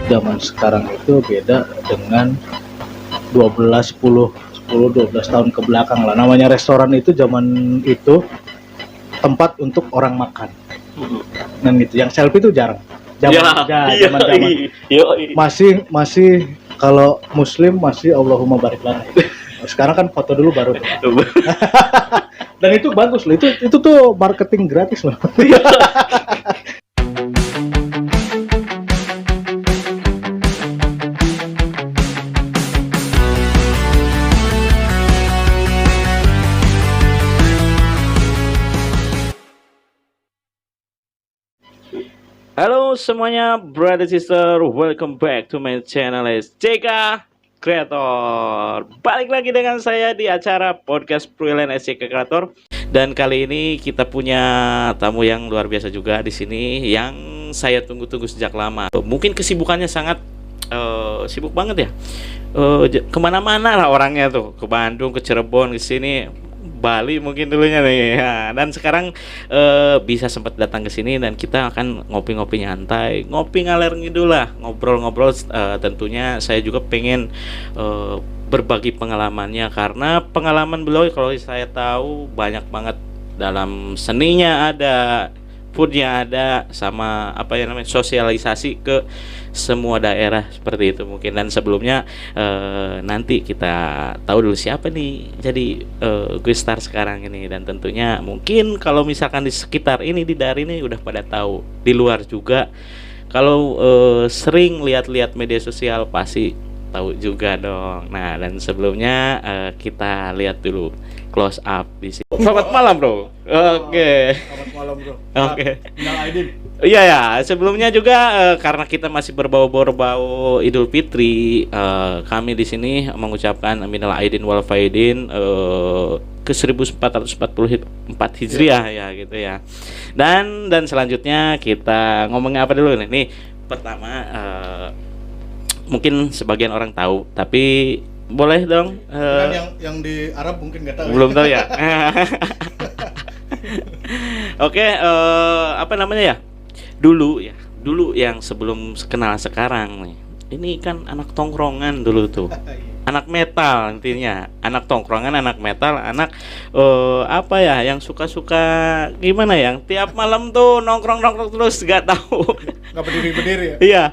zaman sekarang itu beda dengan 10 12 tahun ke belakang lah. Namanya restoran itu zaman itu tempat untuk orang makan. Dan gitu, yang selfie itu jarang. Zaman masih kalau muslim masih Allahumma barik lana. Sekarang kan foto dulu baru. Dan itu bagus loh. Itu tuh marketing gratis loh. Halo semuanya, brother sister, welcome back to my channel SCK Creator. Balik lagi dengan saya di acara podcast Freelance SCK Creator. Dan kali ini kita punya tamu yang luar biasa juga di sini, yang saya tunggu-tunggu sejak lama. Mungkin kesibukannya sangat sibuk banget ya. Kemana-mana lah orangnya tuh, ke Bandung, ke Cirebon, ke sini. Bali mungkin dulunya nih ya. Dan sekarang bisa sempat datang ke sini dan kita akan ngopi-ngopi nyantai, ngopi ngalir ngidul lah, ngobrol-ngobrol. Tentunya saya juga pengen berbagi pengalamannya, karena pengalaman beliau kalau saya tahu banyak banget, dalam seninya ada, foodnya ada, sama apa ya namanya, sosialisasi ke semua daerah seperti itu mungkin. Dan sebelumnya nanti kita tahu dulu siapa nih jadi gue star sekarang ini. Dan tentunya mungkin kalau misalkan di sekitar ini, di daerah ini udah pada tahu, di luar juga kalau sering lihat-lihat media sosial pasti tahu juga dong. Nah, dan sebelumnya kita lihat dulu close up di sini. Selamat malam, Bro. Oke. Selamat malam, Bro. Oke. Minal aidin. Iya ya, sebelumnya juga karena kita masih berbau Idul Fitri, kami di sini mengucapkan minal aidin wal faidin ke 1444 Hijriah ya gitu ya. Dan selanjutnya kita ngomongin apa dulu nih? Nih, pertama mungkin sebagian orang tahu, tapi boleh dong. Yang di Arab mungkin nggak tahu. Belum tahu ya. Oke, apa namanya ya? Dulu yang sebelum kenal sekarang nih. Ini kan anak tongkrongan dulu tuh. Anak metal intinya. Anak tongkrongan, anak metal, anak apa ya, yang suka-suka gimana ya? Yang tiap malam tuh nongkrong terus, nggak tahu. Nggak berdiri ya? Iya.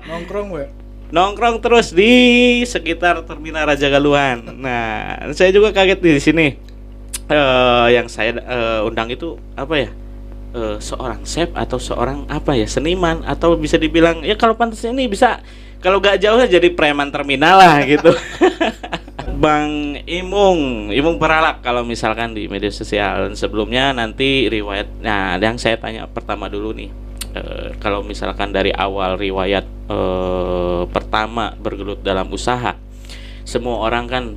Nongkrong terus di sekitar Terminal Raja Galuhan. Nah, saya juga kaget di sini. Yang saya undang itu apa ya? Seorang chef atau seorang apa ya, seniman, atau bisa dibilang ya kalau pantas ini bisa, kalau gak jauh jadi preman terminal lah gitu. Bang Imung Peralak kalau misalkan di media sosial. Dan sebelumnya nanti riwayat. Nah, yang saya tanya pertama dulu nih, kalau misalkan dari awal riwayat pertama bergelut dalam usaha, semua orang kan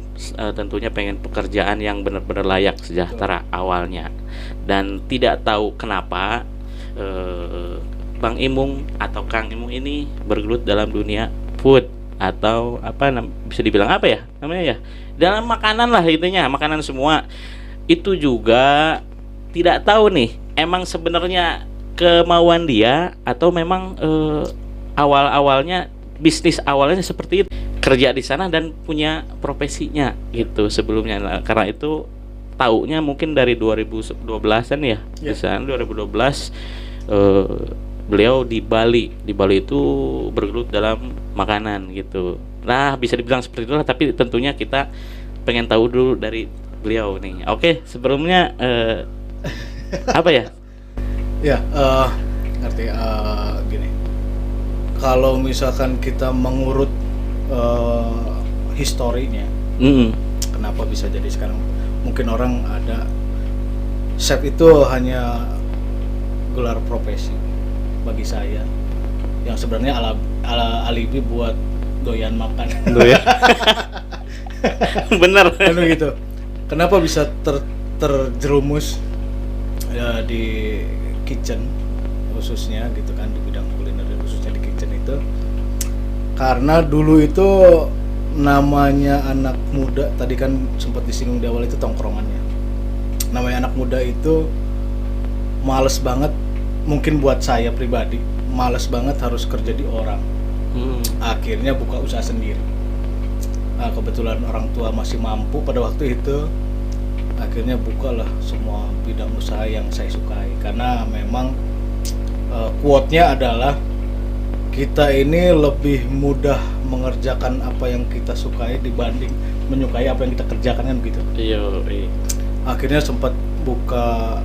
tentunya pengen pekerjaan yang benar-benar layak sejahtera awalnya. Dan tidak tahu kenapa Bang Imung atau Kang Imung ini bergelut dalam dunia food, atau apa bisa dibilang apa ya namanya ya, dalam makanan lah intinya, makanan semua. Itu juga tidak tahu nih, emang sebenarnya kemauan dia atau memang awal-awalnya bisnis awalnya seperti itu, kerja di sana dan punya profesinya gitu sebelumnya. Nah, karena itu taunya mungkin dari 2012-an ya. Di sana 2012 beliau di Bali itu bergelut dalam makanan gitu. Nah, bisa dibilang seperti itulah, tapi tentunya kita pengen tahu dulu dari beliau nih. Oke, sebelumnya apa ya? Ya, ngerti. Gini, kalau misalkan kita mengurut historinya, kenapa bisa jadi sekarang? Mungkin orang ada chef itu hanya gelar profesi bagi saya, yang sebenarnya alibi buat doyan makan. Bener. Kan gitu. Kenapa bisa terjerumus ya di kitchen khususnya gitu kan, di bidang kuliner khususnya di kitchen itu? Karena dulu itu namanya anak muda, tadi kan sempat disinggung di awal itu tongkrongannya. Namanya anak muda itu males banget, mungkin buat saya pribadi males banget harus kerja di orang. Akhirnya buka usaha sendiri. Nah, kebetulan orang tua masih mampu pada waktu itu, akhirnya bukalah semua bidang usaha yang saya sukai. Karena memang quote-nya adalah kita ini lebih mudah mengerjakan apa yang kita sukai dibanding menyukai apa yang kita kerjakan, kan gitu. Iya. Akhirnya sempat buka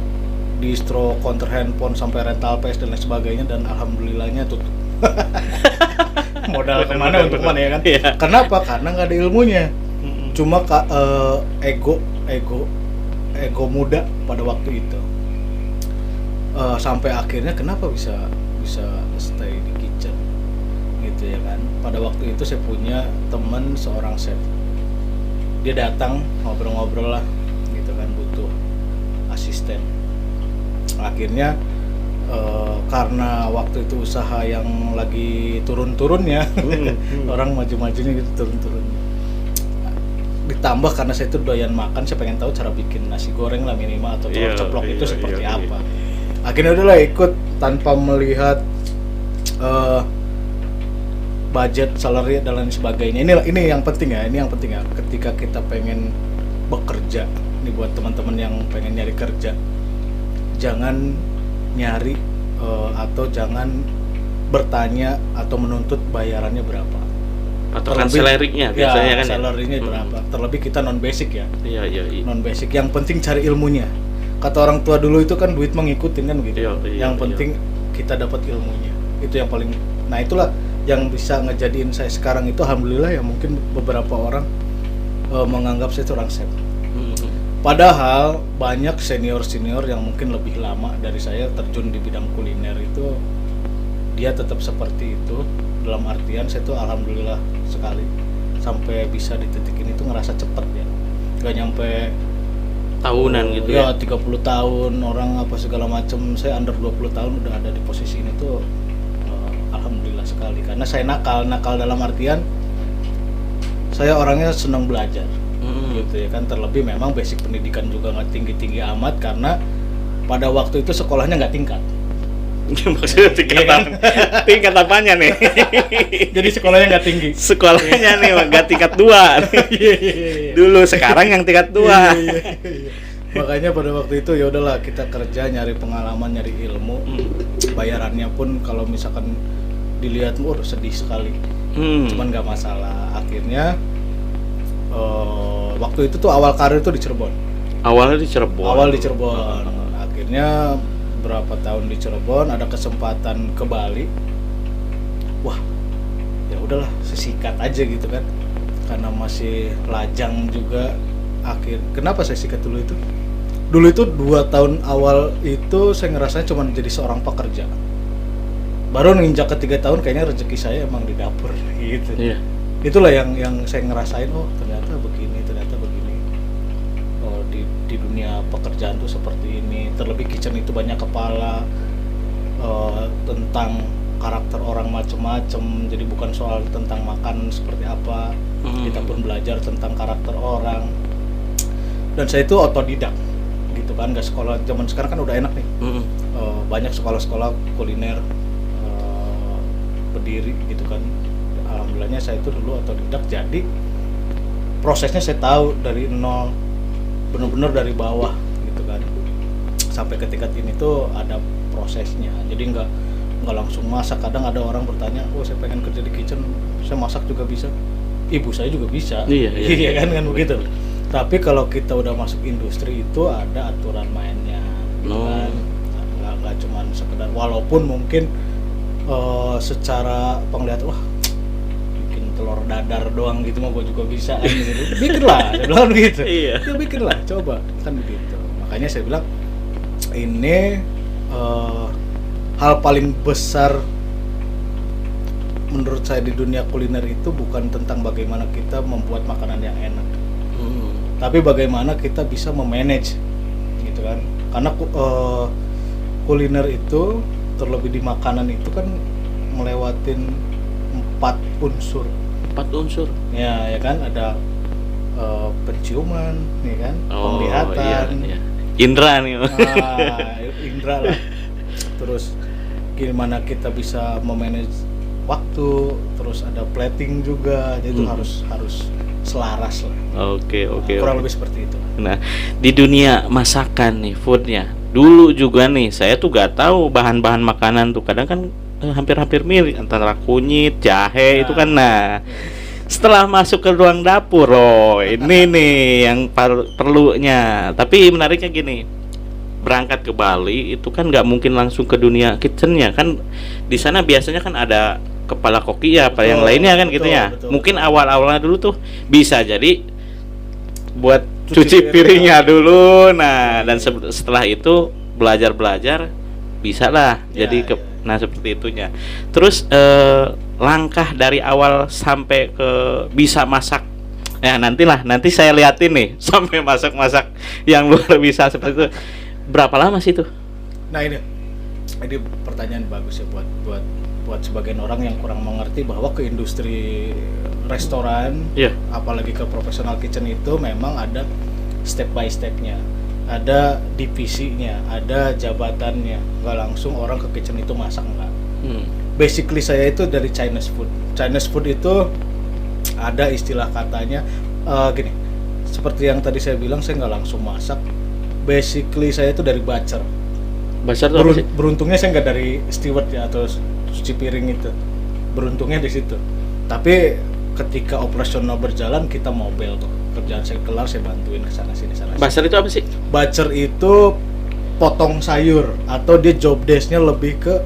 distro, counter handphone, sampai rental PS dan lain sebagainya, dan alhamdulillahnya tutup. Modal kemana untuk mana ya kan? Iya. Kenapa? Karena nggak ada ilmunya. Cuma ego muda pada waktu itu. Sampai akhirnya kenapa bisa stay di kitchen gitu ya kan. Pada waktu itu saya punya teman seorang chef, dia datang ngobrol-ngobrol lah gitu kan, butuh asisten. Akhirnya karena waktu itu usaha yang lagi turun-turunnya, orang maju-majunya gitu, turun-turunnya. Ditambah karena saya itu doyan makan, saya pengen tahu cara bikin nasi goreng lah minimal, atau telur ceplok itu seperti apa. Akhirnya udahlah ikut tanpa melihat budget, salary dan lain sebagainya. Ini yang penting ya, ketika kita pengen bekerja, ini buat teman-teman yang pengen nyari kerja, jangan nyari atau jangan bertanya atau menuntut bayarannya berapa. Atau kan salary-nya biasanya kan. Salary-nya berapa. Terlebih kita non basic ya. Iya. Non basic. Yang penting cari ilmunya. Kata orang tua dulu itu kan duit mengikutin kan gitu. Yang penting kita dapat ilmunya. Itu yang paling. Nah, itulah yang bisa ngejadiin saya sekarang itu, alhamdulillah ya, mungkin beberapa orang menganggap saya itu orang chef. Padahal banyak senior-senior yang mungkin lebih lama dari saya terjun di bidang kuliner itu, dia tetap seperti itu. Dalam artian saya tuh alhamdulillah sekali sampai bisa di titik ini tuh ngerasa cepet ya. Gak nyampe tahunan gitu ya. 30 tahun orang apa segala macam, saya under 20 tahun udah ada di posisi ini tuh alhamdulillah sekali. Karena saya nakal dalam artian saya orangnya senang belajar. Gitu ya kan, terlebih memang basic pendidikan juga nggak tinggi-tinggi amat, karena pada waktu itu sekolahnya nggak tingkat. Maksudnya tingkat apanya nih? Jadi sekolahnya nggak tinggi. Sekolahnya nih nggak tingkat 2. Dulu, sekarang yang tingkat 2. Makanya pada waktu itu ya udahlah, kita kerja, nyari pengalaman, nyari ilmu. Bayarannya pun kalau misalkan dilihat sedih sekali. Cuman nggak masalah. Akhirnya waktu itu tuh awal karir tuh di Cirebon. Awal di Cirebon. Akhirnya berapa tahun di Cirebon, ada kesempatan ke Bali. Wah, ya udahlah, sesikat aja gitu kan. Karena masih lajang juga. Kenapa saya sikat dulu itu? Dulu itu 2 tahun awal itu saya ngerasanya cuma jadi seorang pekerja. Baru nginjak ke 3 tahun kayaknya rezeki saya emang di dapur gitu. Iya. Itulah yang saya ngerasain, ternyata begini. Di dunia pekerjaan tuh seperti ini. Terlebih kitchen itu banyak kepala, tentang karakter orang macem-macem. Jadi bukan soal tentang makan seperti apa, kita pun belajar tentang karakter orang. Dan saya itu otodidak gitu kan, nggak sekolah. Zaman sekarang kan udah enak nih, banyak sekolah-sekolah kuliner berdiri gitu kan. Alhamdulillahnya saya itu dulu otodidak, jadi prosesnya saya tahu dari nol, benar-benar dari bawah gitu kan, sampai ke tingkat ini tuh ada prosesnya. Jadi nggak langsung masak. Kadang ada orang bertanya, saya pengen kerja di kitchen, saya masak juga bisa, ibu saya juga bisa. Iya kan begitu. Tapi kalau kita udah masuk industri itu ada aturan mainnya gitu kan. Nggak cuma sekedar, walaupun mungkin secara penglihatan bikin telur dadar doang gitu mah gue juga bisa kan gitu. Bikin lah, saya bilang gitu. Iya. Ya bikin lah, coba kan begitu. Makanya saya bilang ini hal paling besar menurut saya di dunia kuliner itu bukan tentang bagaimana kita membuat makanan yang enak, tapi bagaimana kita bisa memanage gitu kan. Karena kuliner itu terlebih di makanan itu kan melewatin 4 unsur. Ya kan, ada penciuman, ya kan, penglihatan, iya. Indra nih. Indra lah. Terus gimana kita bisa memanage waktu, terus ada plating juga, jadi itu harus selaras lah. Oke. Kurang lebih seperti itu. Nah, di dunia masakan nih, foodnya, dulu juga nih, saya tuh gak tahu bahan-bahan makanan tuh kadang kan hampir-hampir mirip antara kunyit, jahe itu kan. Nah, setelah masuk ke ruang dapur, ini nih yang perlunya. Tapi menariknya gini, berangkat ke Bali itu kan nggak mungkin langsung ke dunia kitchennya kan. Di sana biasanya kan ada kepala koki ya, apa yang lainnya kan gitu ya. Mungkin awal-awalnya dulu tuh bisa jadi buat cuci piringnya dulu. Nah, dan setelah itu belajar bisa lah jadi nah seperti itunya. Terus langkah dari awal sampai ke bisa masak, ya nanti saya liatin nih sampai masak yang luar biasa seperti itu. Berapa lama sih itu? Nah ini pertanyaan bagus ya buat sebagian orang yang kurang mengerti bahwa ke industri restoran, apalagi ke professional kitchen itu memang ada step by stepnya, ada divisinya, ada jabatannya. Nggak langsung orang ke kitchen itu masak, enggak. Basically saya itu dari Chinese food. Chinese food itu ada istilah katanya gini, seperti yang tadi saya bilang, saya nggak langsung masak. Basically saya itu dari butcher. Butcher itu apa sih? Beruntungnya saya nggak dari steward ya atau cuci piring itu. Beruntungnya di situ. Tapi ketika operasional berjalan kita mobile tuh. Kerjaan saya kelar saya bantuin ke sana sini. Butcher itu apa sih? Butcher itu potong sayur atau dia job desk-nya lebih ke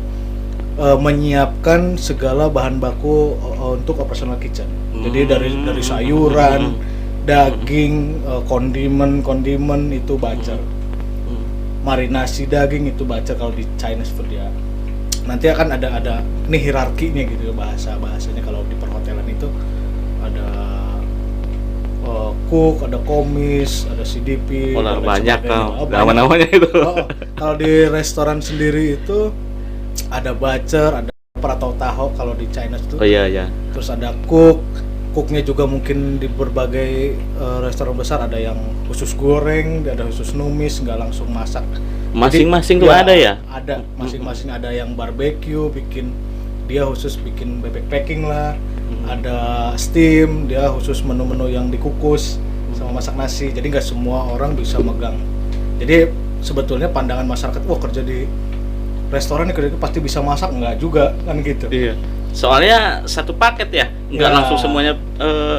menyiapkan segala bahan baku untuk operasional kitchen. Jadi dari sayuran, daging, kondimen itu butcher. Marinasi daging itu butcher kalau di Chinese food ya. Nanti akan ada nih hierarkinya gitu bahasanya kalau di perhotelan itu ada cook, ada komis, ada CDP, banyak nama-namanya itu. Kalau di restoran sendiri itu ada butcher, ada atau taho kalau di China itu. Iya. Terus ada cooknya juga mungkin di berbagai restoran besar ada yang khusus goreng, ada khusus numis, nggak langsung masak. Masing-masing tuh ada ya? Ada, masing-masing ada yang barbecue, dia khusus bikin bebek packing lah. Ada steam, dia khusus menu-menu yang dikukus sama masak nasi. Jadi nggak semua orang bisa megang. Jadi sebetulnya pandangan masyarakat, wah kerja di restoran kerja pasti bisa masak, nggak juga kan gitu. Iya. Soalnya satu paket ya, nggak langsung semuanya.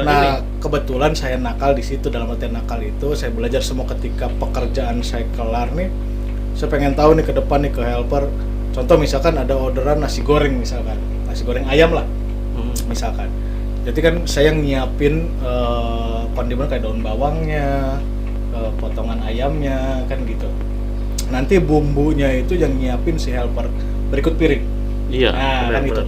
Nah, kebetulan saya nakal di situ. Dalam artian nakal itu saya belajar semua ketika pekerjaan saya kelar nih. Saya pengen tahu nih ke depan nih ke helper. Contoh misalkan ada orderan nasi goreng misalkan, nasi goreng ayam lah. Misalkan. Jadi kan saya nyiapin kondimen kayak daun bawangnya, potongan ayamnya kan gitu. Nanti bumbunya itu yang nyiapin si helper berikut piring. Iya. Nah, kan gitu.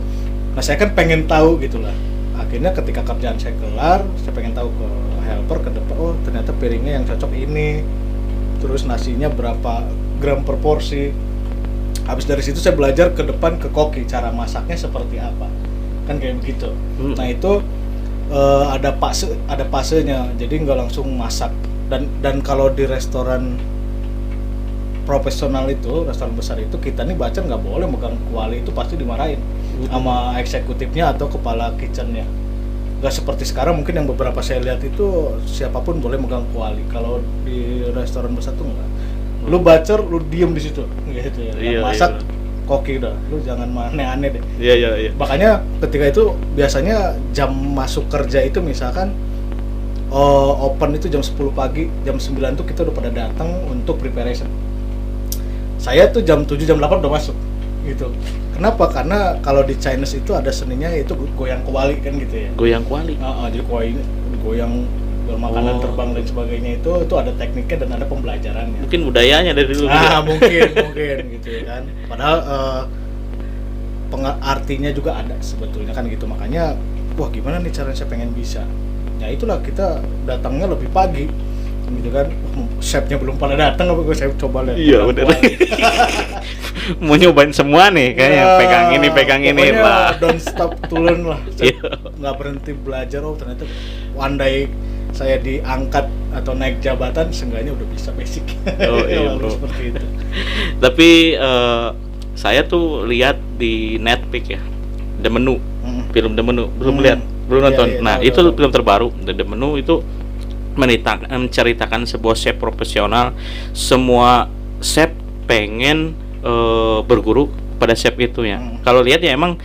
Nah, saya kan pengen tahu gitulah. Akhirnya ketika kerjaan saya kelar, saya pengen tahu ke helper ke depan, oh ternyata piringnya yang cocok ini. Terus nasinya berapa gram per porsi. Habis dari situ saya belajar ke depan ke koki, cara masaknya seperti apa. Kan kayak begitu. Nah, itu ada pasenya. Jadi nggak langsung masak. Dan kalau di restoran profesional itu, restoran besar itu, kita nih baca nggak boleh megang kuali, itu pasti dimarahin sama eksekutifnya atau kepala kitchennya. Nggak seperti sekarang mungkin yang beberapa saya lihat itu siapapun boleh megang kuali. Kalau di restoran besar tuh nggak. Lu butcher, lu diem di situ, gitu ya. Iya, masak koki udah, lu jangan aneh-aneh deh. Iya. Makanya ketika itu biasanya jam masuk kerja itu misalkan open itu jam 10 pagi, jam 9 tuh kita udah pada datang untuk preparation. Saya tuh jam 7, jam 8 udah masuk gitu. Kenapa? Karena kalau di Chinese itu ada seninya itu goyang kuali kan gitu ya. Goyang kuali? Jadi goyang makanan terbang dan sebagainya itu ada tekniknya dan ada pembelajarannya. Mungkin budayanya dari dulu. Mungkin gitu ya kan. Padahal artinya juga ada sebetulnya kan gitu. Makanya wah gimana nih caranya saya pengen bisa. Ya itulah kita datangnya lebih pagi gitu kan. Chefnya belum pada datang apa gue saya coba lihat. Iya benar. Mau nyobain semua nih kayaknya, pegang ini lah. Don't stop turun lah. Nggak berhenti belajar. Oh ternyata one day saya diangkat atau naik jabatan, seenggaknya udah bisa basic. Iya bro. Seperti itu. Tapi saya tuh lihat di Netpick ya, ada menu Film The Menu, belum lihat, belum nonton. Iya, Nah, tahu, itu tahu. film terbaru The Menu itu menceritakan sebuah chef profesional. Semua chef pengen berguru pada chef itu ya. Kalau lihat ya emang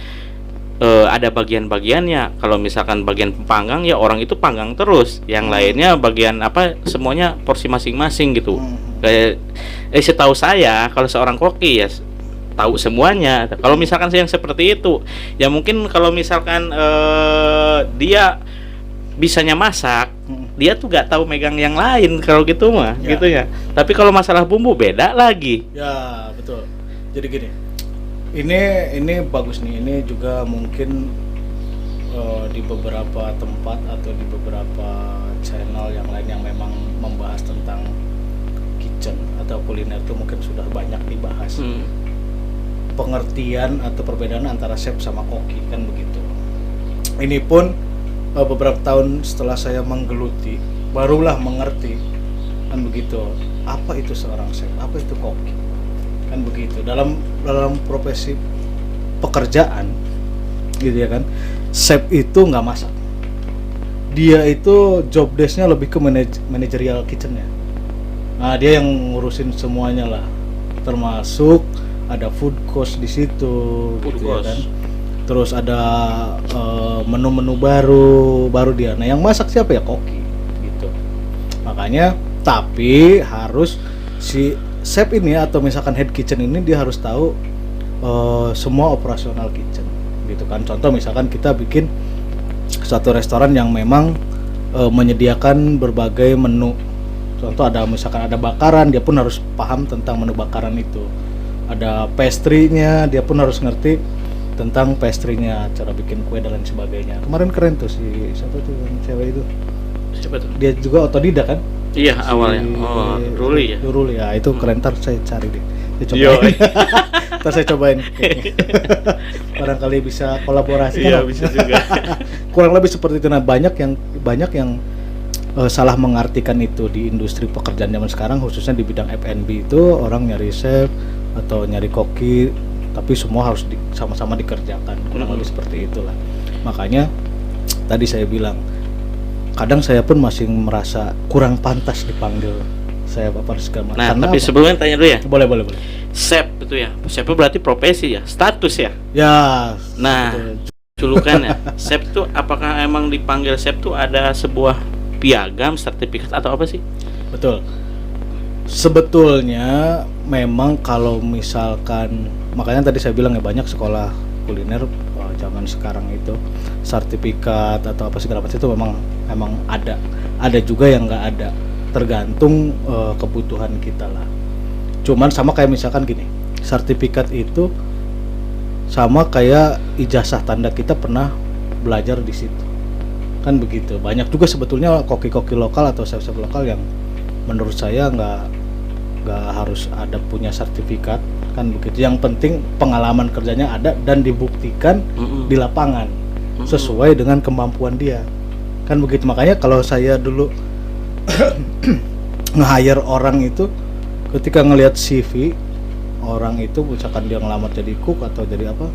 ada bagian-bagiannya. Kalau misalkan bagian panggang ya orang itu panggang terus. Yang lainnya bagian apa semuanya porsi masing-masing gitu. Kayak setahu saya kalau seorang koki ya tahu semuanya. Kalau misalkan yang seperti itu, ya mungkin kalau misalkan dia bisanya masak, dia tuh gak tahu megang yang lain kalau gitu mah, Ya. gitu ya. Tapi kalau masalah bumbu beda lagi. Ya, betul. Jadi gini. Ini bagus nih. Ini juga mungkin di beberapa tempat atau di beberapa channel yang lain yang memang membahas tentang kitchen atau kuliner itu mungkin sudah banyak dibahas. Pengertian atau perbedaan antara chef sama koki kan begitu. Ini pun beberapa tahun setelah saya menggeluti barulah mengerti kan begitu apa itu seorang chef, apa itu koki kan begitu. Dalam profesi pekerjaan gitu ya kan, chef itu nggak masak, dia itu job desk-nya lebih ke manajerial kitchen-nya. Nah, dia yang ngurusin semuanya lah, termasuk ada food cost di situ, gitu ya kan. Terus ada menu-menu baru dia. Nah, yang masak siapa ya? Koki, gitu. Makanya, tapi harus si chef ini atau misalkan head kitchen ini dia harus tahu semua operasional kitchen, gitu kan. Contoh misalkan kita bikin satu restoran yang memang menyediakan berbagai menu. Contoh ada misalkan ada bakaran, dia pun harus paham tentang menu bakaran itu. Ada pastry-nya, dia pun harus ngerti tentang pastry-nya, cara bikin kue dan lain sebagainya. Kemarin keren tuh si siapa tuh yang cewek itu? Siapa tuh? Dia juga otodidak kan? Iya, awalnya. Oh, Ruli ya. Ruli ya, itu keren. Ntar saya cari deh. Saya Yo. cobain. Ntar saya cobain. Barangkali bisa kolaborasi. Iya, kan? bisa juga. Kurang lebih seperti itu. Nah, banyak yang salah mengartikan itu di industri pekerjaan zaman sekarang, khususnya di bidang F&B itu orang nyari chef atau nyari koki, tapi semua harus sama-sama dikerjakan, kurang lebih seperti itulah. Makanya tadi saya bilang kadang saya pun masih merasa kurang pantas dipanggil saya Bapak segala macam. Nah, Karena tapi apa? sebelumnya tanya dulu ya. Boleh. Chef itu ya. Chef itu berarti profesi ya, status ya. Ya. Nah, betul. julukannya chef itu apakah emang dipanggil chef tuh ada sebuah piagam, sertifikat atau apa sih? Betul. Sebetulnya memang kalau misalkan, makanya tadi saya bilang ya banyak sekolah kuliner zaman sekarang itu sertifikat atau apa segala macam itu memang ada juga yang nggak ada, tergantung kebutuhan kita lah. Cuman sama kayak misalkan gini, sertifikat itu sama kayak ijazah tanda kita pernah belajar di situ kan begitu. Banyak juga sebetulnya koki-koki lokal atau chef-chef lokal yang menurut saya nggak harus ada punya sertifikat kan begitu. Yang penting pengalaman kerjanya ada dan dibuktikan di lapangan sesuai dengan kemampuan dia kan begitu. Makanya kalau saya dulu nge-hire orang itu, ketika ngelihat CV orang itu, misalkan dia ngelamar jadi cook atau jadi apa,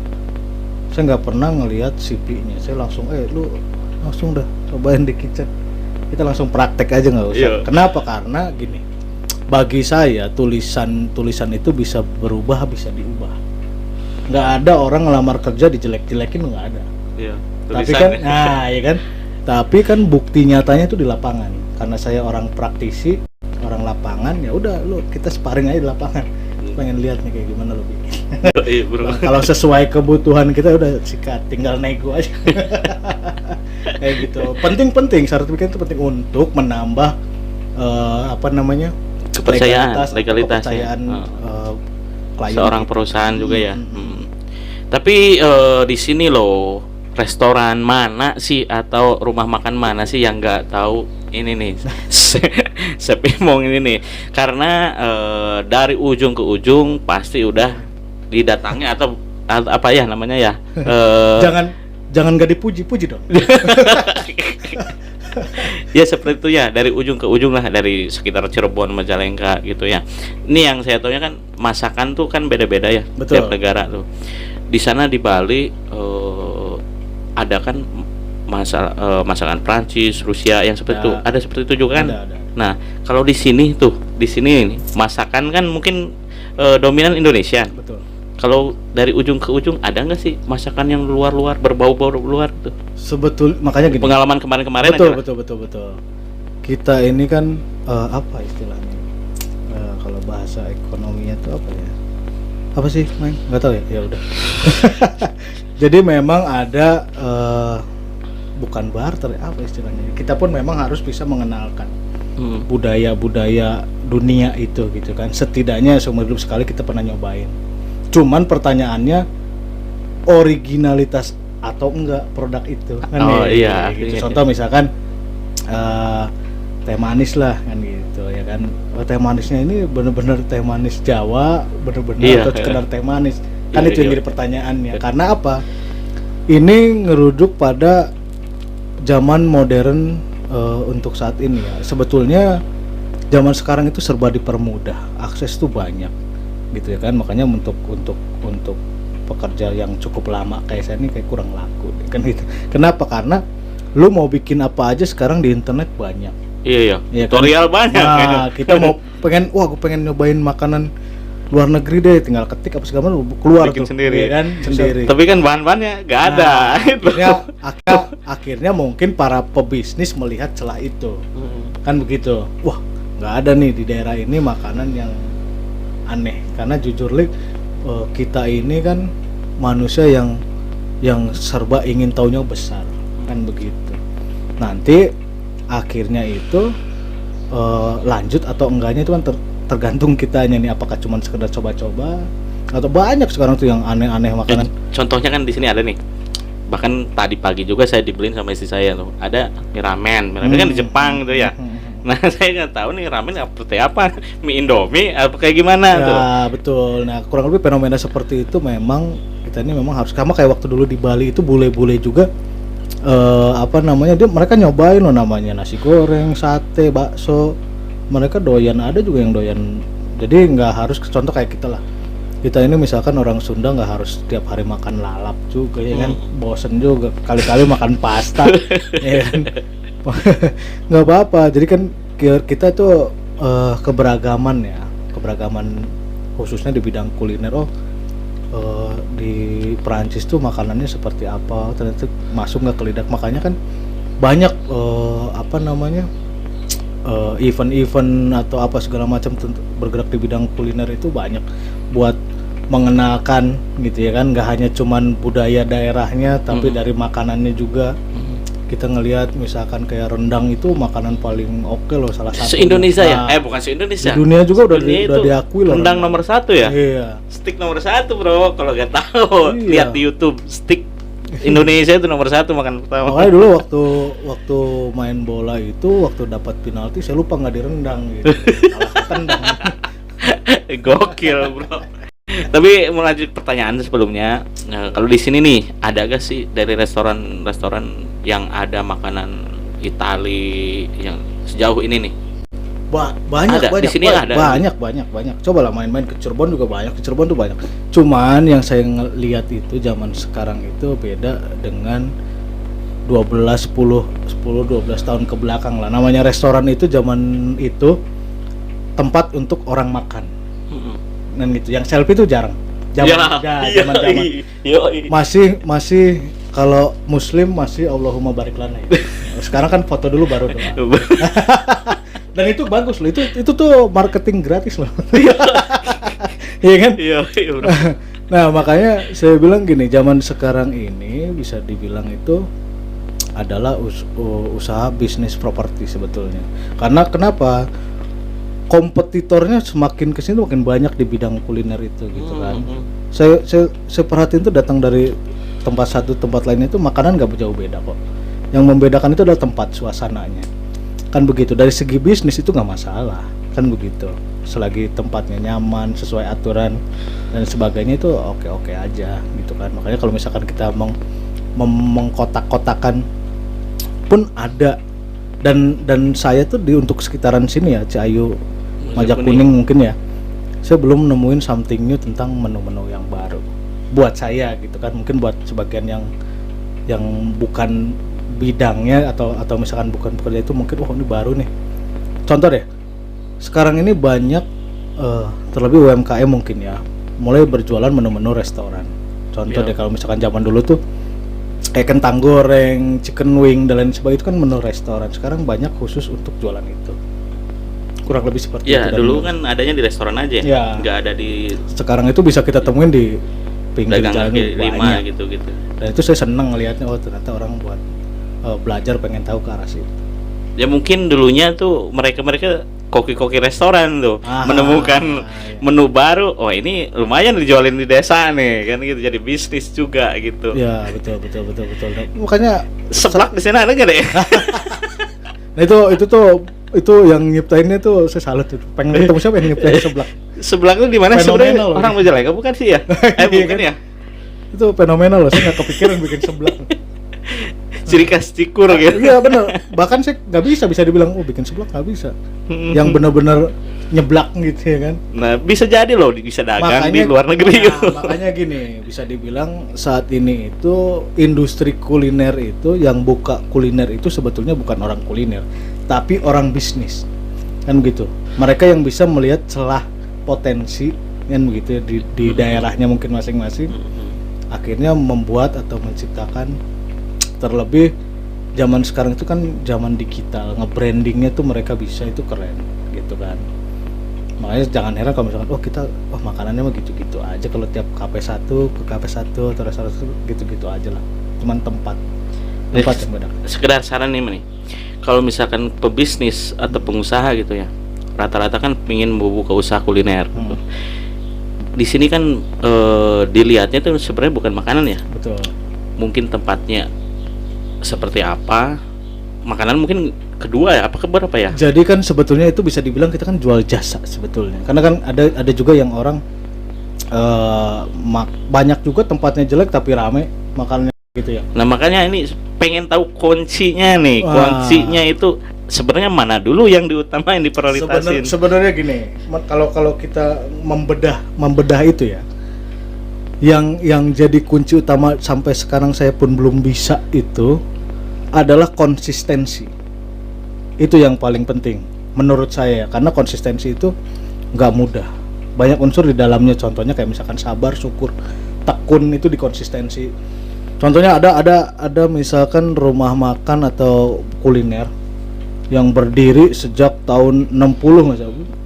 saya nggak pernah ngelihat CV-nya. Saya langsung lu langsung dah cobain di kitchen, kita langsung praktek aja, nggak usah. Iya. Kenapa? Karena gini, bagi saya tulisan itu bisa berubah, bisa diubah. Nggak ada orang ngelamar kerja dijelek-jelekin, nggak ada. Iya. Tapi kan, ya kan. Tapi kan bukti nyatanya itu di lapangan. Karena saya orang praktisi, orang lapangan, ya udah lu kita sparring aja di lapangan. Pengen lihat nih kayak gimana lu bikin. Iya, bro. Nah, kalau sesuai kebutuhan kita udah sikat, tinggal nego aja. Kayak gitu. Penting sertifikat itu penting untuk menambah kepercayaan, legalitas kepercayaan ya. klien Seorang gitu. perusahaan juga ya. Tapi di sini loh, restoran mana sih atau rumah makan mana sih yang nggak tahu ini nih Sepimong ini nih, karena dari ujung ke ujung pasti udah didatangi atau apa ya namanya ya, jangan gak dipuji dong. ya seperti itu ya, dari ujung ke ujung lah, dari sekitar Cirebon, Majalengka gitu ya. Ini yang saya tahunya kan masakan tuh kan beda-beda ya. Betul. Tiap negara tuh. Di sana di Bali ada kan masakan Prancis, Rusia yang seperti itu. Ada seperti itu juga kan? Ada. Nah, kalau di sini ini masakan kan mungkin dominan Indonesia. Betul. Kalau dari ujung ke ujung ada nggak sih masakan yang luar berbau-bau luar tuh? Makanya gini. Pengalaman kemarin-kemarin betul, aja. Betul. Kita ini kan apa istilahnya? Kalau bahasa ekonominya itu apa ya? Apa sih, Main? Nggak tahu ya. Ya udah. Jadi memang ada bukan barter, apa istilahnya? Kita pun memang harus bisa mengenalkan budaya-budaya dunia itu gitu kan. Setidaknya seumur hidup sekali kita pernah nyobain. Cuman pertanyaannya originalitas atau enggak produk itu kan. Iya gitu. Contoh misalkan teh manis lah kan gitu ya kan. Teh manisnya ini benar-benar teh manis Jawa, benar-benar atau sekedar teh manis kan. Itu yang jadi pertanyaannya. Karena apa? Ini ngerujuk pada zaman modern untuk saat ini ya. Sebetulnya zaman sekarang itu serba dipermudah, akses tuh banyak gitu ya kan. Makanya untuk pekerja yang cukup lama kayak saya ini kayak kurang laku kan gitu. Kenapa? Karena lu mau bikin apa aja sekarang di internet banyak. Iya ya tutorial kan? banyak. Nah, kita mau gue pengen nyobain makanan luar negeri deh, tinggal ketik apa segala macam keluar bikin tuh sendiri. ya kan, sendiri. Tapi kan bahan-bahannya nggak ada. Akhirnya mungkin para pebisnis melihat celah itu. Kan begitu. Wah, nggak ada nih di daerah ini makanan yang aneh. Karena jujur kita ini kan manusia yang serba ingin taunya besar. Kan begitu. Nanti akhirnya itu lanjut atau enggaknya itu kan tergantung kitanya nih, apakah cuma sekedar coba-coba atau banyak sekarang tuh yang aneh-aneh makanan. Contohnya kan di sini ada nih. Bahkan tadi pagi juga saya dibeliin sama istri saya tuh. Ada mie ramen kan di Jepang gitu ya. Nah, saya nggak tahu nih ramen seperti apa, mie Indomie apa kayak gimana ya, tuh. Betul. Nah, kurang lebih fenomena seperti itu memang kita ini memang harus, sama kayak waktu dulu di Bali itu bule-bule juga mereka nyobain loh namanya nasi goreng, sate, bakso. Mereka doyan, ada juga yang doyan. Jadi nggak harus contoh kayak kita lah. Kita ini misalkan orang Sunda nggak harus setiap hari makan lalap juga ya kan. Bosen juga kali-kali makan pasta. Ya kan? Nggak apa-apa. Jadi kan kita itu keberagaman khususnya di bidang kuliner. Di Perancis tuh makanannya seperti apa, ternyata masuk nggak ke lidah. Makanya kan banyak event-event atau apa segala macam bergerak di bidang kuliner itu banyak buat mengenalkan gitu ya kan. Nggak hanya cuman budaya daerahnya tapi dari makanannya juga. Kita ngelihat misalkan kayak rendang itu makanan paling oke loh, salah satu se-Indonesia ya? Bukan se-Indonesia. Di dunia juga udah diakui loh. Rendang nomor 1 ya? Iya. Stick nomor 1 bro, kalau nggak tahu iya. lihat di YouTube. Stick Indonesia itu nomor 1 makan pertama. Makanya dulu waktu main bola itu, waktu dapat penalti saya lupa nggak direndang gitu. Malah ketendang. Gokil bro. Tapi mau lanjut pertanyaan sebelumnya. Nah, kalau di sini nih ada gak sih dari restoran yang ada makanan Itali yang sejauh ini nih? Banyak. Di sini ada. Banyak. Coba lah main-main ke Cirebon juga banyak. Ke Cirebon tuh banyak. Cuman yang saya lihat itu zaman sekarang itu beda dengan 12 tahun ke belakang lah. Namanya restoran itu zaman itu tempat untuk orang makan. Dan gitu. Yang selfie itu jarang. Zaman masih kalau muslim masih Allahumma barik lana ya. Sekarang kan foto dulu baru doa. Dan itu bagus loh. Itu tuh marketing gratis loh. Iya kan? Iya. Nah, makanya saya bilang gini, zaman sekarang ini bisa dibilang itu adalah usaha bisnis properti sebetulnya. Karena kenapa? Kompetitornya semakin kesini makin banyak di bidang kuliner itu gitu kan. Saya perhatiin tuh datang dari tempat satu tempat lainnya itu makanan nggak jauh beda kok. Yang membedakan itu adalah tempat, suasananya. Kan begitu. Dari segi bisnis itu nggak masalah, kan begitu. Selagi tempatnya nyaman, sesuai aturan dan sebagainya itu oke aja gitu kan. Makanya kalau misalkan kita mengkotak-kotakan pun ada. Dan saya tuh untuk sekitaran sini ya, Ciayu, Majak Kuning mungkin ya, saya belum nemuin something new tentang menu-menu yang baru buat saya gitu kan. Mungkin buat sebagian yang yang bukan bidangnya atau misalkan bukan pekerja itu mungkin ini baru nih. Contoh deh, sekarang ini banyak terlebih UMKM mungkin ya, mulai berjualan menu-menu restoran. Contoh deh, kalau misalkan zaman dulu tuh kayak kentang goreng, chicken wing dan lain sebagainya itu kan menu restoran. Sekarang banyak khusus untuk jualan itu. Kurang lebih seperti itu. Ya, dulu kan adanya di restoran aja, Ya. nggak ada di Sekarang itu bisa kita temuin di pinggir dagang jalan kaki lima banyak. gitu-gitu. Dan itu saya seneng ngelihatnya, oh ternyata orang buat belajar pengen tahu ke arah situ. Ya mungkin dulunya tuh mereka koki-koki restoran tuh menemukan iya. menu baru. Oh, ini lumayan dijualin di desa nih, kan gitu, jadi bisnis juga gitu. Ya betul. Makanya Seblak di sana ada nggak deh? nah itu yang nyiptainnya tuh saya salut tuh. Pengen ketemu siapa yang nyiptain seblak. Seblak itu di mana sebenarnya? Fenomenal loh. Orang Majalengka bukan sih ya? Iya Bukan kan? ya? Itu fenomenal loh, saya nggak kepikiran bikin seblak. Ciri khas Cikur gitu. Iya bener, bahkan saya nggak bisa dibilang bikin seblak nggak bisa. Yang benar-benar nyeblak gitu ya kan. Nah, bisa jadi loh bisa dagang di luar negeri. Makanya gini, bisa dibilang saat ini itu industri kuliner itu yang buka kuliner itu sebetulnya bukan orang kuliner, tapi orang bisnis. Kan begitu. Mereka yang bisa melihat celah potensi kan begitu ya, di daerahnya mungkin masing-masing. Akhirnya membuat atau menciptakan, terlebih zaman sekarang itu kan zaman digital, nge-brandingnya tuh mereka bisa, itu keren gitu kan. Makanya jangan heran kalau misalkan kita makanannya mah gitu-gitu aja, kalau tiap kafe satu ke kafe satu atau restoran satu gitu-gitu aja lah, cuman tempat yang beda. Sekedar saran nih kalau misalkan pebisnis atau pengusaha gitu ya, rata-rata kan pengen membuka usaha kuliner gitu. Di sini kan dilihatnya tuh sebenarnya bukan makanan ya, Betul. mungkin tempatnya seperti apa, makanan mungkin kedua ya, apa keberapa ya? Jadi kan sebetulnya itu bisa dibilang kita kan jual jasa sebetulnya, karena kan ada juga yang orang banyak juga tempatnya jelek tapi rame makannya gitu ya. Nah makanya ini pengen tahu kuncinya nih. Wah. Kuncinya itu sebenarnya mana dulu yang diutamain, diprioritasin? Sebenarnya gini, kalau kita membedah itu ya, yang jadi kunci utama sampai sekarang saya pun belum bisa itu adalah konsistensi. Itu yang paling penting menurut saya, karena konsistensi itu nggak mudah, banyak unsur di dalamnya. Contohnya kayak misalkan sabar, syukur, tekun, itu di konsistensi. Contohnya ada misalkan rumah makan atau kuliner yang berdiri sejak tahun 60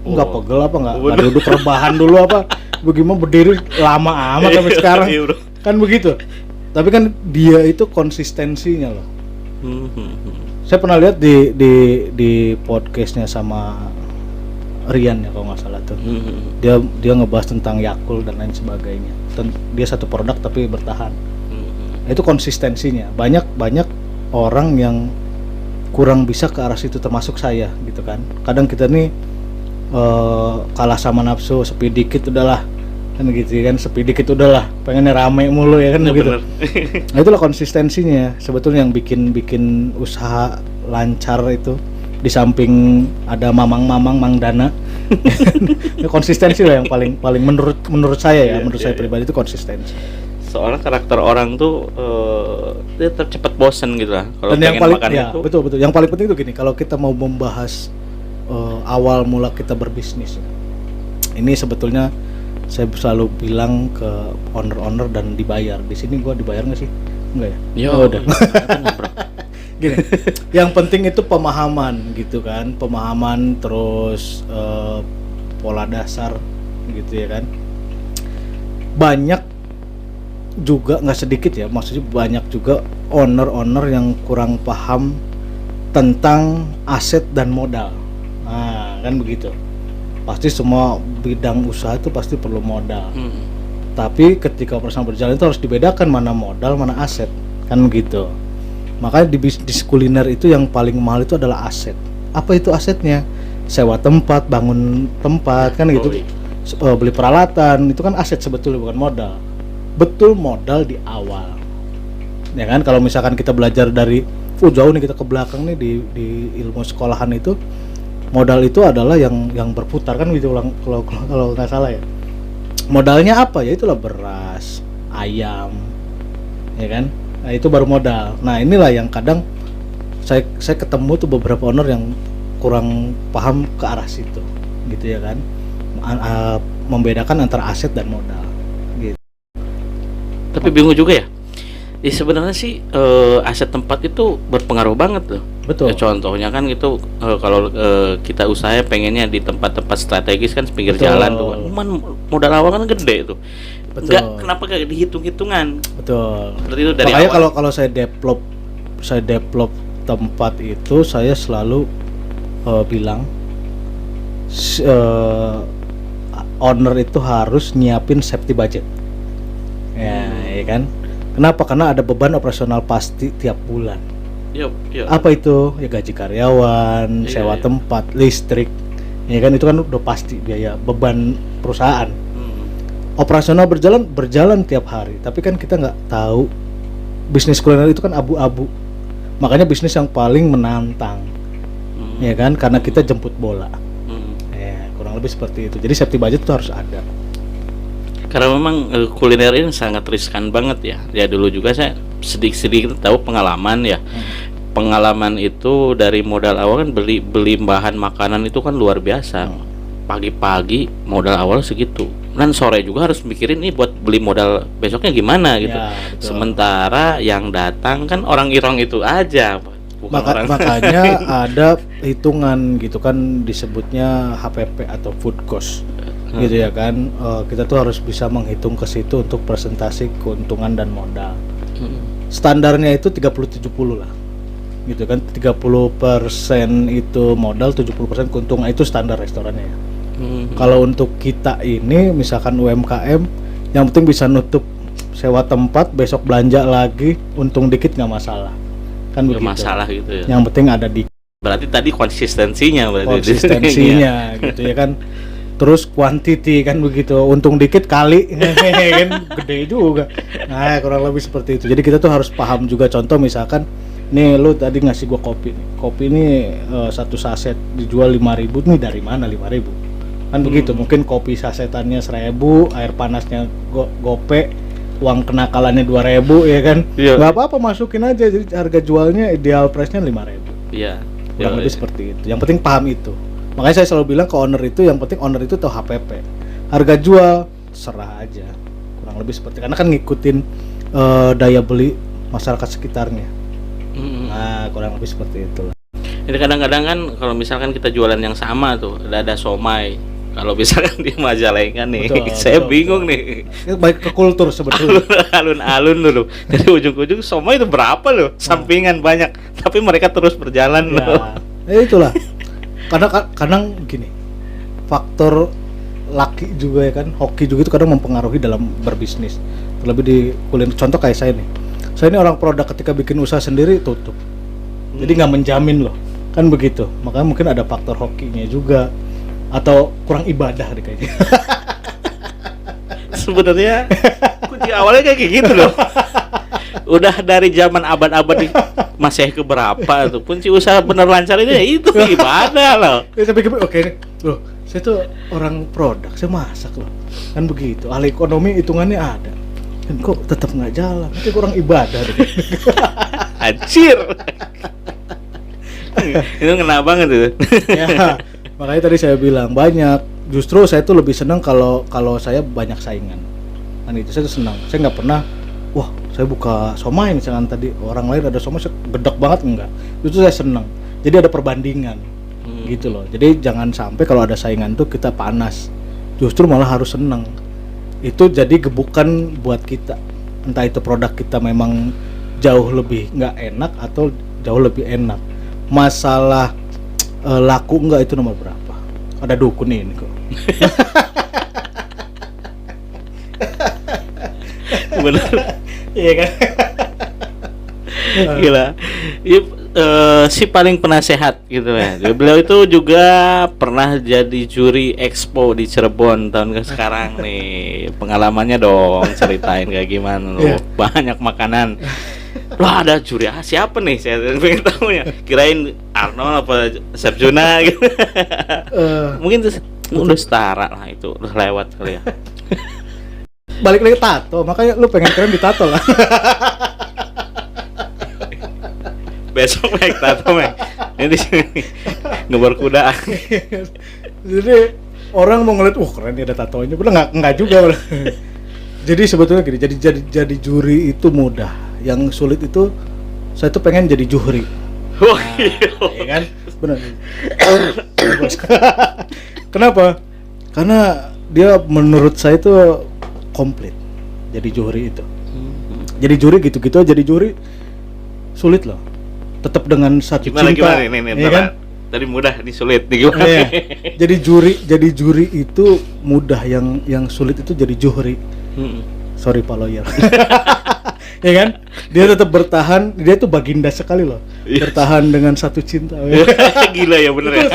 nggak pegel apa nggak duduk rebahan dulu apa bagaimana berdiri lama amat sampai sekarang kan begitu. Tapi kan dia itu konsistensinya loh. Saya pernah lihat di podcastnya sama Rian ya kalau nggak salah tuh. Dia ngebahas tentang Yakult dan lain sebagainya. Dia satu produk tapi bertahan. Itu konsistensinya. Banyak orang yang kurang bisa ke arah situ, termasuk saya gitu kan. Kadang kita nih kalah sama nafsu, sepi dikit udahlah kan gitu kan, sepi dikit udahlah, pengennya rame mulu ya kan begitu. Nah itulah konsistensinya sebetulnya yang bikin usaha lancar itu, di samping ada mamang Mang Dana. Konsistensi lah yang paling menurut saya ya, menurut saya pribadi itu konsistensi. Soalnya karakter orang tuh dia tercepat bosan gitu lah kalau Dan yang pengen paling makan ya, itu. betul. Yang paling penting itu gini, kalau kita mau membahas awal mula kita berbisnis, ini sebetulnya saya selalu bilang ke owner dan dibayar. Di sini gua dibayar nggak sih? Enggak ya? Oh, udah. Gini, yang penting itu pemahaman gitu kan, pemahaman terus pola dasar gitu ya kan. Banyak juga, nggak sedikit ya, maksudnya banyak juga owner yang kurang paham tentang aset dan modal. Nah kan begitu, pasti semua bidang usaha itu pasti perlu modal. Tapi ketika operasional berjalan itu harus dibedakan mana modal mana aset kan begitu. Makanya di bisnis kuliner itu yang paling mahal itu adalah aset. Apa itu asetnya? Sewa tempat, bangun tempat kan gitu, beli peralatan, itu kan aset sebetulnya, bukan modal. Betul, modal di awal ya kan. Kalau misalkan kita belajar dari jauh nih, kita ke belakang nih di ilmu sekolahan itu, modal itu adalah yang berputar kan gitu, kalau nggak salah ya. Modalnya apa ya, itulah beras, ayam ya kan, Nah, itu baru modal. Nah, inilah yang kadang saya ketemu tuh beberapa owner yang kurang paham ke arah situ, gitu ya kan. Membedakan antara aset dan modal. Gitu. Tapi bingung juga ya. Sebenarnya sih aset tempat itu berpengaruh banget loh. Betul. Ya, contohnya kan itu kalau kita usaha pengennya di tempat-tempat strategis kan pinggir Betul. jalan tuh. Cuman modal awal kan gede tuh. Betul. Kenapa gak dihitung-hitungan? Betul. Berarti itu dari Makanya awal. kalau saya develop tempat itu, saya selalu bilang owner itu harus nyiapin safety budget. Ya kan? Kenapa? Karena ada beban operasional pasti tiap bulan. Yuk. Apa itu? Ya gaji karyawan, Iya, sewa iya. tempat, listrik. Ya kan, itu kan udah pasti biaya beban perusahaan. Operasional berjalan tiap hari, tapi kan kita nggak tahu bisnis kuliner itu kan abu-abu. Makanya bisnis yang paling menantang, ya kan, karena kita jemput bola. Ya, kurang lebih seperti itu. Jadi safety budget itu harus ada. Karena memang kuliner ini sangat riskan banget ya. Ya dulu juga saya sedikit tahu pengalaman ya. Pengalaman itu dari modal awal kan beli bahan makanan itu kan luar biasa. Pagi-pagi modal awal segitu. Dan sore juga harus mikirin nih buat beli modal besoknya gimana gitu. Ya, betul. Sementara yang datang kan orang irong itu aja. Bukan orang. Makanya ada hitungan gitu kan, disebutnya HPP atau food cost. Gitu ya kan. Kita tuh harus bisa menghitung ke situ untuk presentasi keuntungan dan modal. Standarnya itu 30-70 lah. Gitu kan, 30% itu modal, 70% keuntungan, itu standar restorannya ya. Kalau untuk kita ini misalkan UMKM, yang penting bisa nutup sewa tempat, besok belanja lagi, untung dikit nggak masalah, kan Nggak begitu. masalah gitu ya. Yang penting ada di Berarti tadi konsistensinya konsistensinya gitu ya kan. Terus quantity kan begitu, untung dikit kali kan gede juga. Nah, kurang lebih seperti itu. Jadi kita tuh harus paham juga. Contoh misalkan nih, lu tadi ngasih gua kopi nih. Kopi ini satu saset dijual 5.000 nih, dari mana 5.000? Kan begitu. Mungkin kopi sasetannya 1.000, air panasnya gope, uang kenakalannya 2.000 ya kan. Iya. Nggak apa-apa, masukin aja. Jadi harga jualnya ideal price-nya 5.000. Iya. Kurang lebih seperti itu. Yang penting paham itu. Makanya saya selalu bilang ke owner itu, yang penting owner itu tahu HPP. Harga jual serah aja. Kurang lebih seperti, karena kan ngikutin daya beli masyarakat sekitarnya. Nah, kurang lebih seperti itu lah. Jadi kadang-kadang kan kalau misalkan kita jualan yang sama tuh, ada somai. Kalau misalkan di Majalengka nih, Betul, saya betul, bingung nih. Itu baik ke kultur sebetulnya. Alun-alun dulu. Jadi ujung-ujung somai itu berapa loh? Sampingan banyak, tapi mereka terus berjalan loh. Ya itulah. Kadang gini, faktor laki juga ya kan, hoki juga itu kadang mempengaruhi dalam berbisnis. Terlebih di kuliner. Contoh kayak saya nih. Saya ini orang produk, ketika bikin usaha sendiri tutup. Jadi nggak menjamin loh. Kan begitu. Makanya mungkin ada faktor hokinya juga, atau kurang ibadah deh kayaknya. Sebenarnya kunci awalnya kayak gitu loh. Udah dari zaman abad-abad Masehi keberapa tuh kunci usaha bener lancar itu ya itu ibadah loh. Saya pikir oke nih, loh, saya tuh orang produk, saya masak loh. Kan begitu. Ahli ekonomi hitungannya ada. Dan kok tetap nggak jalan? Itu kurang ibadah deh. Anjir. Itu ngena banget tuh. Ya, makanya tadi saya bilang banyak. Justru saya tuh lebih senang kalau saya banyak saingan. Kan itu saya tuh senang. Saya nggak pernah, wah saya buka somai misalkan tadi orang lain ada somai, saya gedek banget, enggak. Justru saya senang. Jadi ada perbandingan, gitu loh. Jadi jangan sampai kalau ada saingan tuh kita panas. Justru malah harus senang. Itu jadi gebukan buat kita. Entah itu produk kita memang jauh lebih nggak enak atau jauh lebih enak. Masalah laku enggak itu nomor berapa? Ada dukun ini kok. Bener. Iya kan? Gila. Si paling penasehat gitu ya. Beliau itu juga pernah jadi juri expo di Cirebon tahun sekarang nih. Pengalamannya dong, ceritain kayak gimana loh. Iya. Banyak makanan. Loh ada juri, siapa nih? Saya pengen tahu ya. Kirain Arnold apa Chef Juna gitu. Mungkin tuh udah setara lah, itu udah lewat kali ya. Balik lagi tato, makanya lu pengen keren di tato lah. besok naik tato Mek. Ini di sini ngebar kuda. Jadi orang mau ngeliat, wah keren nih ada tatonya. Bener nggak juga. Jadi sebetulnya gini, jadi juri itu mudah. Yang sulit itu saya tuh pengen jadi juri. Wah, Ya kan? Benar. Kenapa? Karena dia menurut saya itu komplit. Jadi juri itu. Jadi juri gitu-gitu, jadi juri sulit loh. Tetap dengan satu gimana cinta. Nih, Ya kan? Tadi mudah, ini sulit nih gimana? Iya. Jadi juri itu mudah, yang sulit itu jadi juri. Sorry Pak Lawyer. Ya kan? Dia tetap bertahan, dia tuh baginda sekali loh. Bertahan dengan satu cinta. Gila ya bener ya.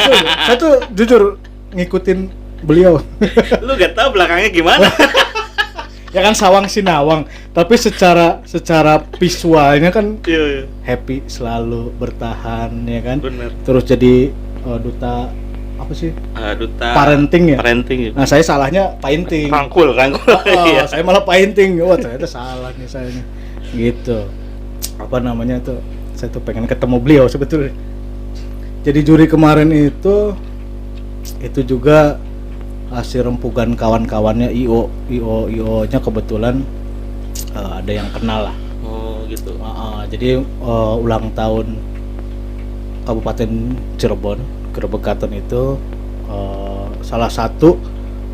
Saya tuh jujur ngikutin beliau. Lu gak tahu belakangnya gimana? Ya kan sawang sinawang, tapi secara visualnya kan Iya. happy, selalu bertahan, ya kan? Bener. Terus jadi duta apa sih? Duta Parenting ya? Parenting. Nah, saya salahnya painting. Rangkul. Iya. Saya malah painting. Wah, ternyata salah nih saya. Gitu. Apa namanya tuh? Saya tuh pengen ketemu beliau sebetulnya. Jadi juri kemarin itu juga hasil rempugan kawan-kawannya IO-nya kebetulan ada yang kenal lah. Oh, gitu. Jadi ulang tahun Kabupaten Cirebon, Grebekaten itu salah satu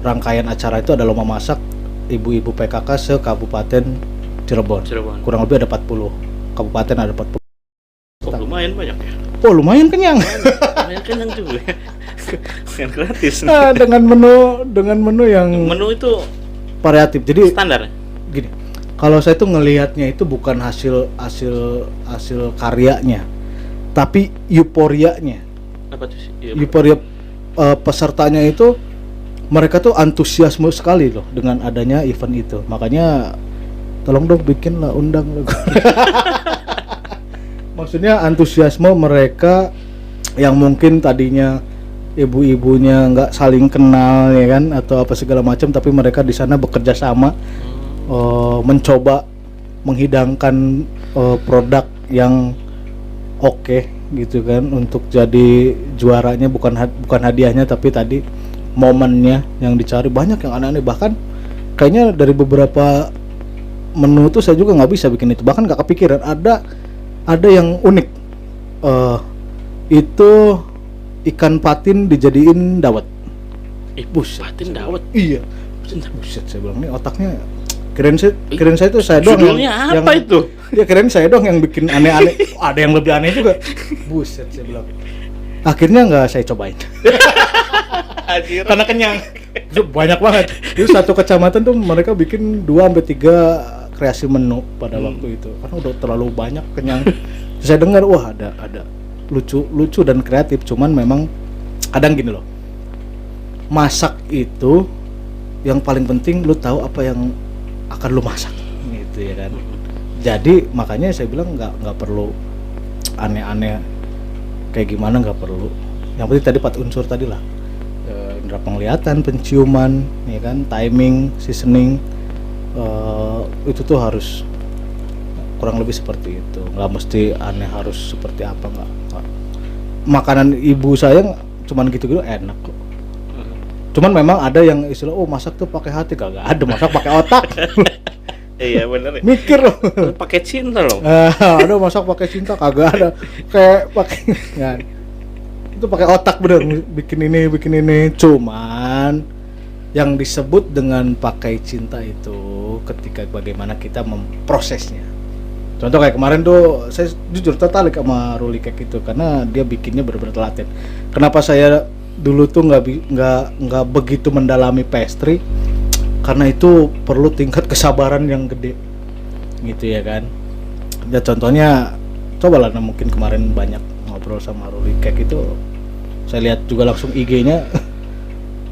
rangkaian acara itu ada lomba masak ibu-ibu PKK se-Kabupaten Cirebon. Kurang lebih ada 40 kabupaten, ada 40. Oh, lumayan banyak ya. Oh, lumayan kenyang. Lumayan kenyang juga. Lumayan gratis. Nah, dengan menu yang Menu itu variatif. Jadi standar. gini, kalau saya tuh ngelihatnya itu bukan hasil karyanya, tapi euforianya. Apa tuh sih? Iya, Euforia pesertanya itu, mereka tuh antusiasme sekali loh dengan adanya event itu. Makanya tolong dong bikin lah, undang. Maksudnya antusiasme mereka yang mungkin tadinya ibu-ibunya nggak saling kenal, ya kan, atau apa segala macam, tapi mereka di sana bekerja sama mencoba menghidangkan produk yang oke, gitu kan, untuk jadi juaranya. Bukan hadiahnya, tapi tadi momennya yang dicari. Banyak yang aneh-aneh, bahkan kayaknya dari beberapa menu tuh saya juga nggak bisa bikin itu, bahkan nggak kepikiran. Ada yang unik, itu ikan patin dijadiin dawet. Buset, patin dawet. Iya. Buset, saya bilang nih otaknya keren saya itu saya doang. Judulnya apa itu? Ya keren saya doang yang bikin aneh-aneh. Ada yang lebih aneh juga. Buset, saya bilang. Akhirnya nggak saya cobain. Karena kenyang. Banyak banget. Itu satu kecamatan tuh mereka bikin 2-3 kreasi menu pada waktu itu. Karena udah terlalu banyak, kenyang. Saya dengar, wah ada lucu dan kreatif. Cuman memang kadang gini loh. Masak itu yang paling penting lu tahu apa yang akan lu masak, gitu ya kan. Jadi makanya saya bilang nggak perlu aneh-aneh kayak gimana, nggak perlu. Yang penting tadi 4 unsur tadi lah, indera penglihatan, penciuman, ya kan, timing, seasoning, itu tuh harus kurang lebih seperti itu. Nggak mesti aneh harus seperti apa, nggak. Makanan ibu saya cuman gitu-gitu enak kok. Cuman memang ada yang istilah, oh masak tuh pakai hati, kagak ada, masak pakai otak. Iya bener. Mikir loh. Pakai cinta loh. Ada masak pakai cinta, kagak ada. Kayak pakai ya, itu pakai otak bener, bikin ini. Cuman yang disebut dengan pakai cinta itu ketika bagaimana kita memprosesnya. Contoh kayak kemarin tuh saya jujur tertarik sama Ruli Cake itu karena dia bikinnya benar-benar telaten. Kenapa saya dulu tuh nggak begitu mendalami pastry, karena itu perlu tingkat kesabaran yang gede, gitu ya kan. Ya contohnya, cobalah, mungkin kemarin banyak ngobrol sama Ruli Cake itu, saya lihat juga langsung IG-nya,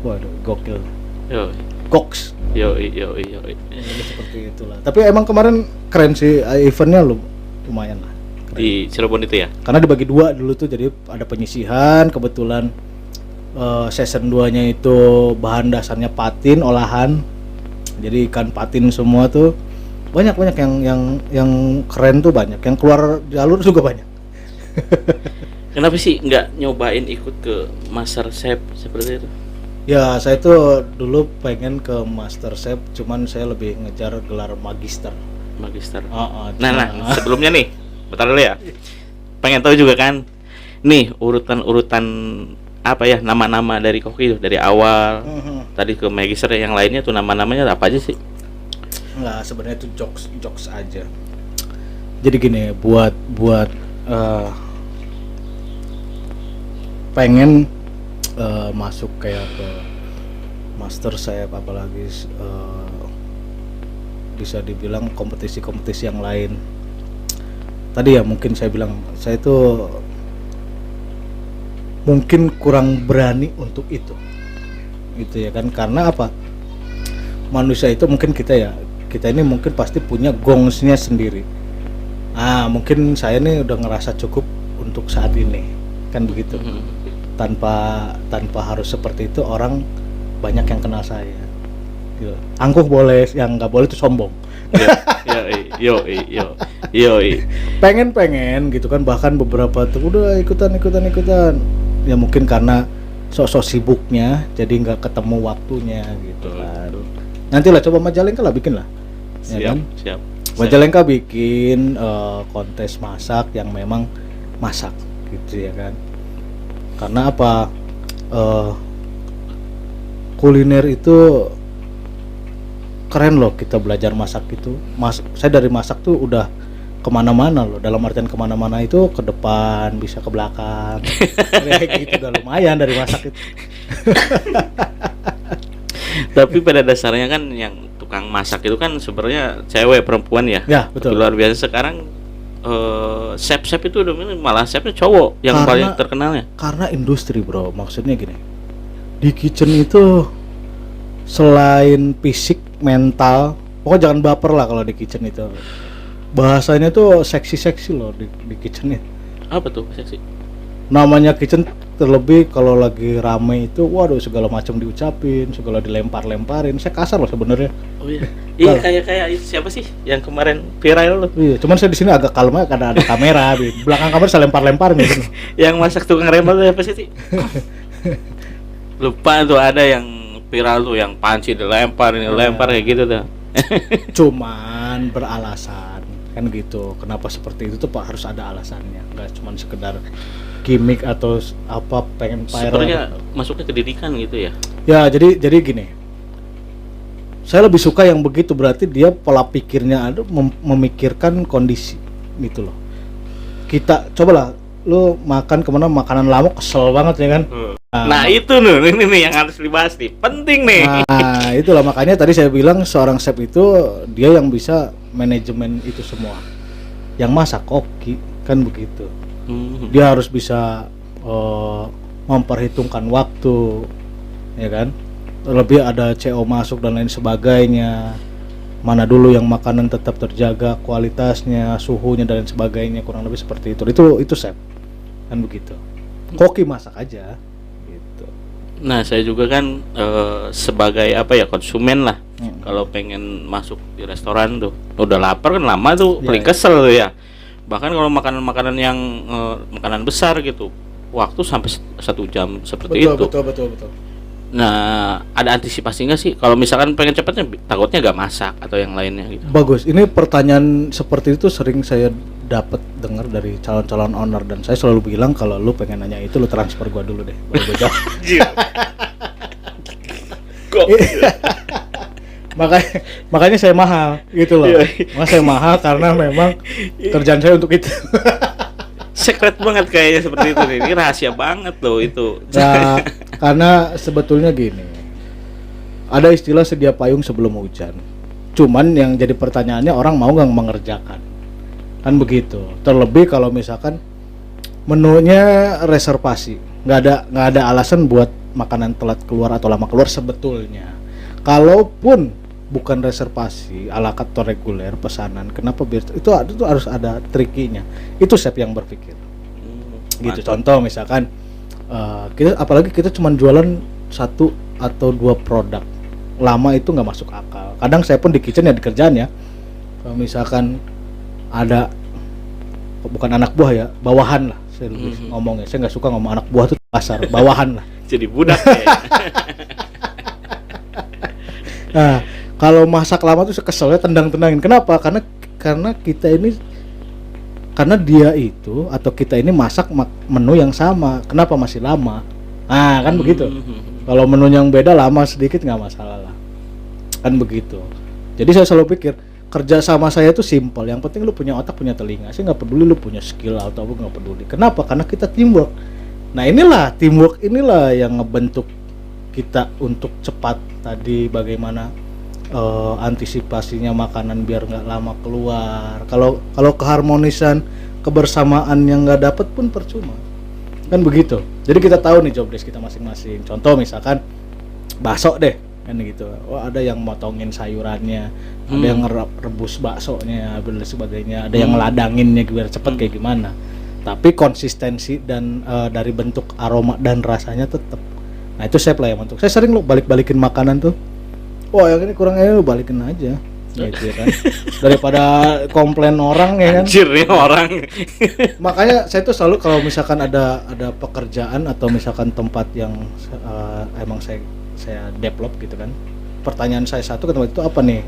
waduh gokil, goks. Yo. Seperti itulah. Tapi emang kemarin keren sih eventnya, lumayan lah. Keren. Di Cirebon itu ya? Karena dibagi 2 dulu tuh, jadi ada penyisihan, kebetulan season 2-nya itu bahan dasarnya patin olahan. Jadi ikan patin semua tuh banyak yang keren tuh, banyak yang keluar jalur juga banyak. Kenapa sih nggak nyobain ikut ke Master Chef seperti itu? Ya, saya tuh dulu pengen ke Master Chef, cuman saya lebih ngejar gelar magister. Magister. Oh, Nah, sebelumnya nih, bentar dulu ya. Pengen tahu juga kan, nih urutan apa ya nama-nama dari koki itu dari awal tadi ke magister, yang lainnya tuh nama-namanya apa aja sih? Enggak, sebenarnya itu jokes aja. Jadi gini, buat pengen masuk kayak ke Master Chef, apalagi bisa dibilang kompetisi-kompetisi yang lain. Tadi ya mungkin saya bilang saya itu mungkin kurang berani untuk itu ya kan, karena apa, manusia itu mungkin kita ini mungkin pasti punya gongsnya sendiri. Mungkin saya nih udah ngerasa cukup untuk saat ini kan begitu. Tanpa harus seperti itu orang banyak yang kenal saya gitu. Angkuh boleh, yang nggak boleh itu sombong. Yo. Pengen gitu kan, bahkan beberapa tuh udah ikutan ya, mungkin karena sok-sok sibuknya jadi nggak ketemu waktunya gitu kan. Nanti lah coba Majalengka lah bikin lah. Siap. Majalengka bikin kontes masak yang memang masak gitu ya kan. Karena apa, kuliner itu keren loh, kita belajar masak itu. Saya dari masak tuh udah kemana-mana loh, dalam artian kemana-mana itu ke depan bisa ke belakang kayak gitu, udah lumayan dari masak itu. Tapi pada dasarnya kan yang tukang masak itu kan sebenarnya cewek perempuan ya. Ya betul. Luar biasa sekarang chef itu udah malah chefnya cowok yang paling terkenalnya. Karena industri bro, maksudnya gini, di kitchen itu selain fisik, mental, pokoknya jangan baper lah kalau di kitchen itu. Bahasanya tuh seksi loh di kitchen itu. Apa tuh seksi? Namanya kitchen, terlebih kalau lagi rame itu, waduh segala macam diucapin, segala dilempar-lemparin. Saya kasar loh sebenarnya. Oh iya. Iya kayak siapa sih yang kemarin viral loh? Iya, cuman saya di sini agak kalem aja karena ada kamera. Di belakang kamera saya lempar-lemparin gitu. Yang masak tukang rempah tuh apa sih? Lupa tuh, ada yang viral tuh yang panci dilempar, ini lempar kayak gitu tuh. Cuman beralasan kan gitu. Kenapa seperti itu tuh Pak, harus ada alasannya. Enggak cuman sekedar gimmick atau apa pengen viral. Sebenarnya masuknya ke didikan gitu ya. Ya, jadi gini. Saya lebih suka yang begitu, berarti dia pola pikirnya ada memikirkan kondisi gitu loh. Kita cobalah lu makan kemana makanan lama kesel banget ya kan. Nah itu nih yang harus dibahas nih, penting nih. Nah itulah makanya tadi saya bilang seorang chef itu dia yang bisa manajemen itu semua. Yang masak koki kan begitu. Dia harus bisa memperhitungkan waktu, ya kan. Lebih ada CO masuk dan lain sebagainya. Mana dulu yang makanan tetap terjaga kualitasnya, suhunya dan lain sebagainya, kurang lebih seperti itu. Itu chef kan begitu. Koki masak aja gitu. Nah saya juga kan sebagai apa ya, konsumen lah. Kalau pengen masuk di restoran tuh udah lapar kan, lama tuh paling kesel tuh ya. Bahkan kalau makanan yang makanan besar gitu, waktu sampai 1 jam seperti itu. Betul. Nah, ada antisipasi nggak sih kalau misalkan pengen cepatnya, takutnya nggak masak atau yang lainnya gitu? Bagus. Ini pertanyaan seperti itu sering saya dapat dengar dari calon-calon owner, dan saya selalu bilang kalau lu pengen nanya itu lu transfer gua dulu deh, baru gua jawab. makanya saya mahal gitu loh. Makanya saya mahal karena memang kerjaan saya untuk itu. Secret banget kayaknya seperti itu nih. Ini rahasia banget loh itu. Nah, karena sebetulnya gini, ada istilah sedia payung sebelum hujan. Cuman yang jadi pertanyaannya, orang mau nggak mengerjakan, kan begitu. Terlebih kalau misalkan menunya reservasi, nggak ada alasan buat makanan telat keluar atau lama keluar sebetulnya. Kalaupun bukan reservasi, ala carte atau reguler pesanan, kenapa itu harus ada trikinya. Itu chef yang berpikir. Gitu. Contoh misalkan apalagi kita cuma jualan 1 atau 2 produk, lama itu nggak masuk akal. Kadang saya pun di kitchen ya, di kerjaan ya, kalau misalkan ada bukan anak buah ya, bawahan lah, saya lebih ngomongnya. Saya nggak suka ngomong anak buah tuh kasar, bawahan lah. Jadi budak ya. Nah, kalau masak lama tuh keselnya tendang-tendangin. Kenapa? Karena kita ini, karena dia itu atau kita ini masak menu yang sama. Kenapa masih lama? Nah, kan begitu. Kalau menu yang beda lama sedikit nggak masalah lah. Kan begitu. Jadi saya selalu pikir kerja sama saya itu simpel. Yang penting lu punya otak, punya telinga. Saya nggak peduli lu punya skill atau apa, nggak peduli. Kenapa? Karena kita teamwork. Nah inilah teamwork, inilah yang ngebentuk kita untuk cepat tadi bagaimana antisipasinya makanan biar nggak lama keluar. Kalau keharmonisan, kebersamaan yang nggak dapet pun percuma. Kan begitu. Jadi kita tahu nih job desk kita masing-masing. Contoh misalkan bakso deh. Kan gitu. Oh, ada yang motongin sayurannya, ada yang rebus baksonya, dan sebagainya, ada yang ngeladanginnya biar cepet kayak gimana. Tapi konsistensi dan dari bentuk aroma dan rasanya tetap. Nah itu chef lah yang bentuk. Saya sering lo balik-balikin makanan tuh. Wah yang ini kurang, lo balikin aja. Gitu ya kan. Daripada komplain orang ya kan. Anjir nih orang. Makanya saya tuh selalu kalau misalkan ada pekerjaan atau misalkan tempat yang emang saya develop gitu kan, pertanyaan saya satu ke tempat itu apa nih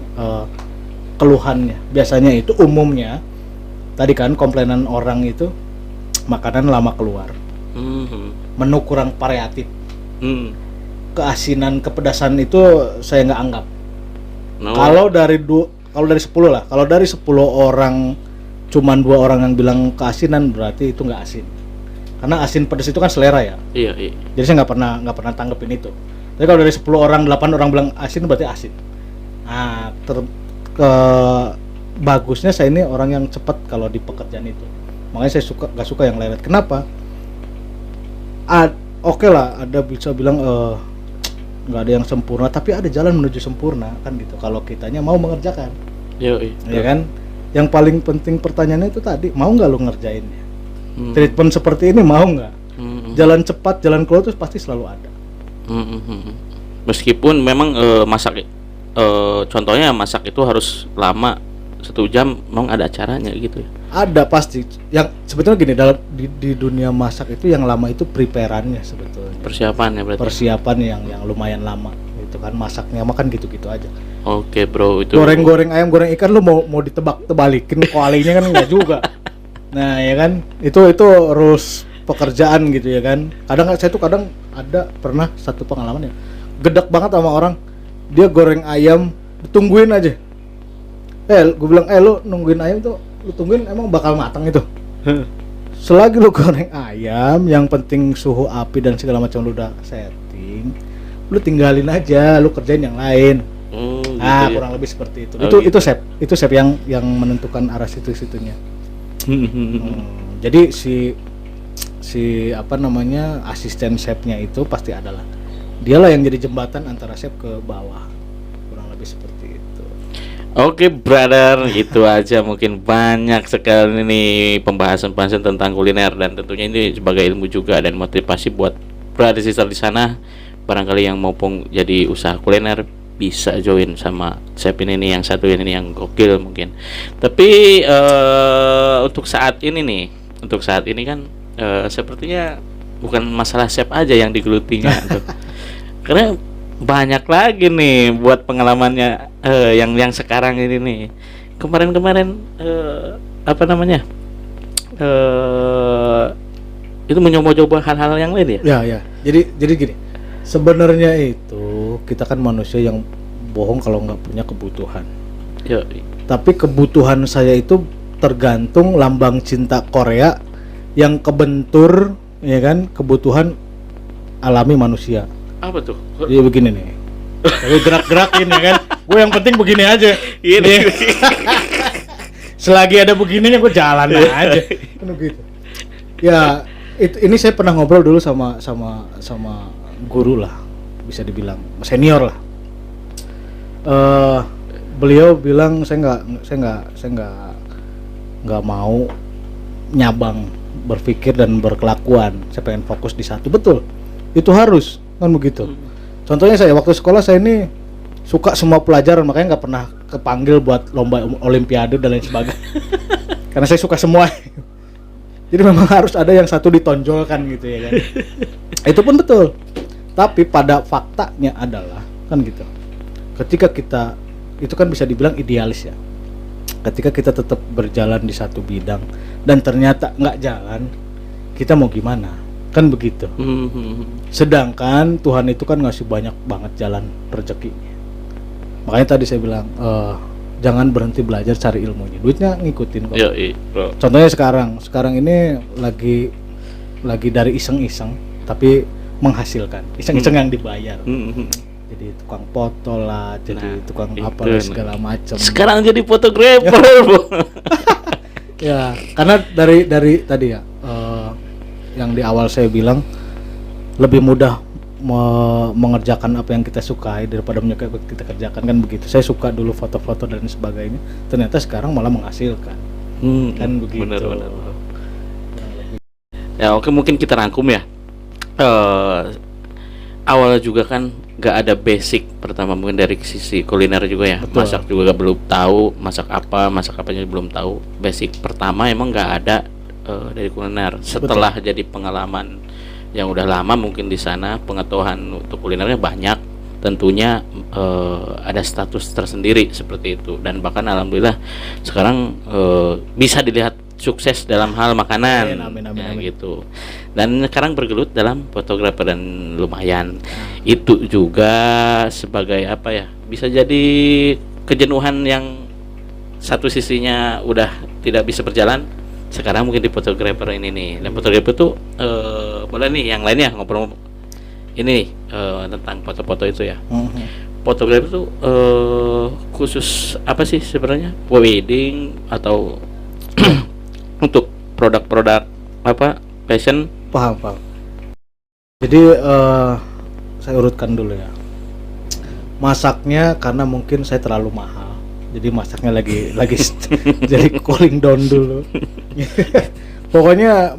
keluhannya. Biasanya itu umumnya tadi kan komplainan orang itu makanan lama keluar, menu kurang variatif, keasinan, kepedasan itu saya nggak anggap. Kalau dari 10 lah, kalau dari 10 orang cuman 2 orang yang bilang keasinan, berarti itu nggak asin. Karena asin pedas itu kan selera ya. Iya. Jadi saya nggak pernah tanggepin itu. Tapi kalau dari 10 orang, 8 orang bilang asin berarti asin. Nah, bagusnya saya ini orang yang cepat kalau di pekerjaan itu. Makanya saya nggak suka yang lelet. Kenapa? Oke lah, ada bisa bilang nggak ada yang sempurna, tapi ada jalan menuju sempurna kan gitu. Kalau kitanya mau mengerjakan. Ya kan? Yang paling penting pertanyaannya itu tadi, mau nggak lo ngerjainnya? Treatment seperti ini mau nggak? Jalan cepat, jalan keluar itu pasti selalu ada. Meskipun memang masak contohnya masak itu harus lama 1 jam, memang ada acaranya gitu ya. Ada pasti. Yang sebetulnya gini, dalam di dunia masak itu yang lama itu preparannya sebetulnya. Persiapannya berarti. Persiapan yang lumayan lama itu kan, masaknya makan gitu-gitu aja. Oke, bro, itu goreng ayam, goreng ikan lu mau ditebak-tebalikin kualinya kan enggak juga. Nah, ya kan? Itu rules pekerjaan gitu ya kan. Saya tuh kadang ada pernah satu pengalaman ya. Gedek banget sama orang. Dia goreng ayam, ditungguin aja. Gue bilang, lu nungguin ayam tuh, lu tungguin emang bakal matang itu. Selagi lu goreng ayam, yang penting suhu api dan segala macam lu udah setting, lu tinggalin aja, lu kerjain yang lain. Gitu kurang lebih seperti itu. Itu chef yang menentukan arah situ-situnya. Jadi si apa namanya, asisten chefnya itu pasti adalah dialah yang jadi jembatan antara chef ke bawah, kurang lebih seperti itu. Oke, brother, itu aja. Mungkin banyak sekali nih pembahasan tentang kuliner, dan tentunya ini sebagai ilmu juga dan motivasi buat brother sister di sana. Barangkali yang mau jadi usaha kuliner bisa join sama chef ini nih, yang satu ini yang gokil mungkin. Tapi untuk saat ini kan sepertinya bukan masalah chef aja yang digelutinya tuh. Karena banyak lagi nih buat pengalamannya yang sekarang ini nih. Kemarin apa namanya? Itu mencoba-coba hal-hal yang lain ya? Ya. Jadi gini. Sebenarnya itu kita kan manusia yang bohong kalau nggak punya kebutuhan. Tapi kebutuhan saya itu tergantung lambang cinta Korea yang kebentur, ya kan, kebutuhan alami manusia. Apa tuh? Jadi begini nih. Tapi gerak-gerakin ya kan. Gue yang penting begini aja. Gini. Selagi ada begininya gue jalan aja. Kan gitu. Ya, ini saya pernah ngobrol dulu sama guru lah, bisa dibilang senior lah. Beliau bilang saya nggak mau nyabang berpikir dan berkelakuan. Saya pengen fokus di satu. Betul, itu harus kan begitu. Contohnya saya waktu sekolah, saya ini suka semua pelajaran, makanya nggak pernah kepanggil buat lomba olimpiade dan lain sebagainya. Karena saya suka semua. Jadi memang harus ada yang satu ditonjolkan gitu ya kan. Itu pun betul. Tapi pada faktanya adalah kan gitu. Ketika kita itu kan bisa dibilang idealis ya. Ketika kita tetap berjalan di satu bidang dan ternyata nggak jalan, kita mau gimana? Kan begitu. Sedangkan Tuhan itu kan ngasih banyak banget jalan rezekinya. Makanya tadi saya bilang jangan berhenti belajar, cari ilmunya. Duitnya ngikutin kok. Bro. Contohnya sekarang ini lagi dari iseng-iseng tapi menghasilkan. Iseng-iseng yang dibayar. Jadi tukang foto lah, jadi tukang apa lah segala macam. Sekarang jadi fotografer. Ya, karena dari tadi ya yang di awal saya bilang lebih mudah mengerjakan apa yang kita sukai daripada menyukai apa yang kita kerjakan, kan begitu. Saya suka dulu foto-foto dan sebagainya, ternyata sekarang malah menghasilkan. Kan begitu. Benar. Ya oke, mungkin kita rangkum ya. Awalnya juga kan nggak ada basic pertama, mungkin dari sisi kuliner juga ya. Betul. Masak juga belum tahu masak apanya belum tahu. Basic pertama emang nggak ada dari kuliner. Setelah jadi pengalaman yang udah lama mungkin di sana, pengetahuan untuk kulinernya banyak, tentunya ada status tersendiri seperti itu. Dan bahkan alhamdulillah sekarang bisa dilihat sukses dalam hal makanan. Amin. Gitu. Dan sekarang bergelut dalam fotografer dan lumayan. Itu juga sebagai apa ya? Bisa jadi kejenuhan yang satu sisinya udah tidak bisa berjalan. Sekarang mungkin di fotografer ini nih. Dan fotografer tuh boleh nih yang lainnya ngobrol ini tentang foto-foto itu ya. Fotografer tuh khusus apa sih sebenarnya? Wedding atau untuk produk-produk apa fashion? Paham. Jadi saya urutkan dulu ya. Masaknya karena mungkin saya terlalu mahal, jadi masaknya lagi jadi cooling down dulu. Pokoknya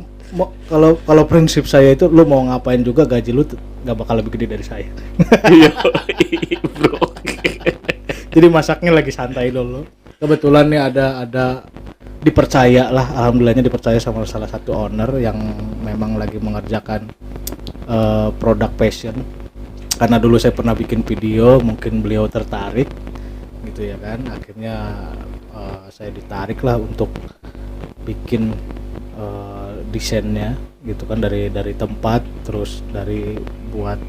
kalau prinsip saya itu, lu mau ngapain juga gaji lu nggak bakal lebih gede dari saya. Bro. Jadi masaknya lagi santai dulu. Kebetulan nih ada dipercaya lah, alhamdulillahnya dipercaya sama salah satu owner yang memang lagi mengerjakan produk fashion. Karena dulu saya pernah bikin video, mungkin beliau tertarik gitu ya kan. Akhirnya saya ditarik lah untuk bikin desainnya gitu kan, dari tempat, terus dari buat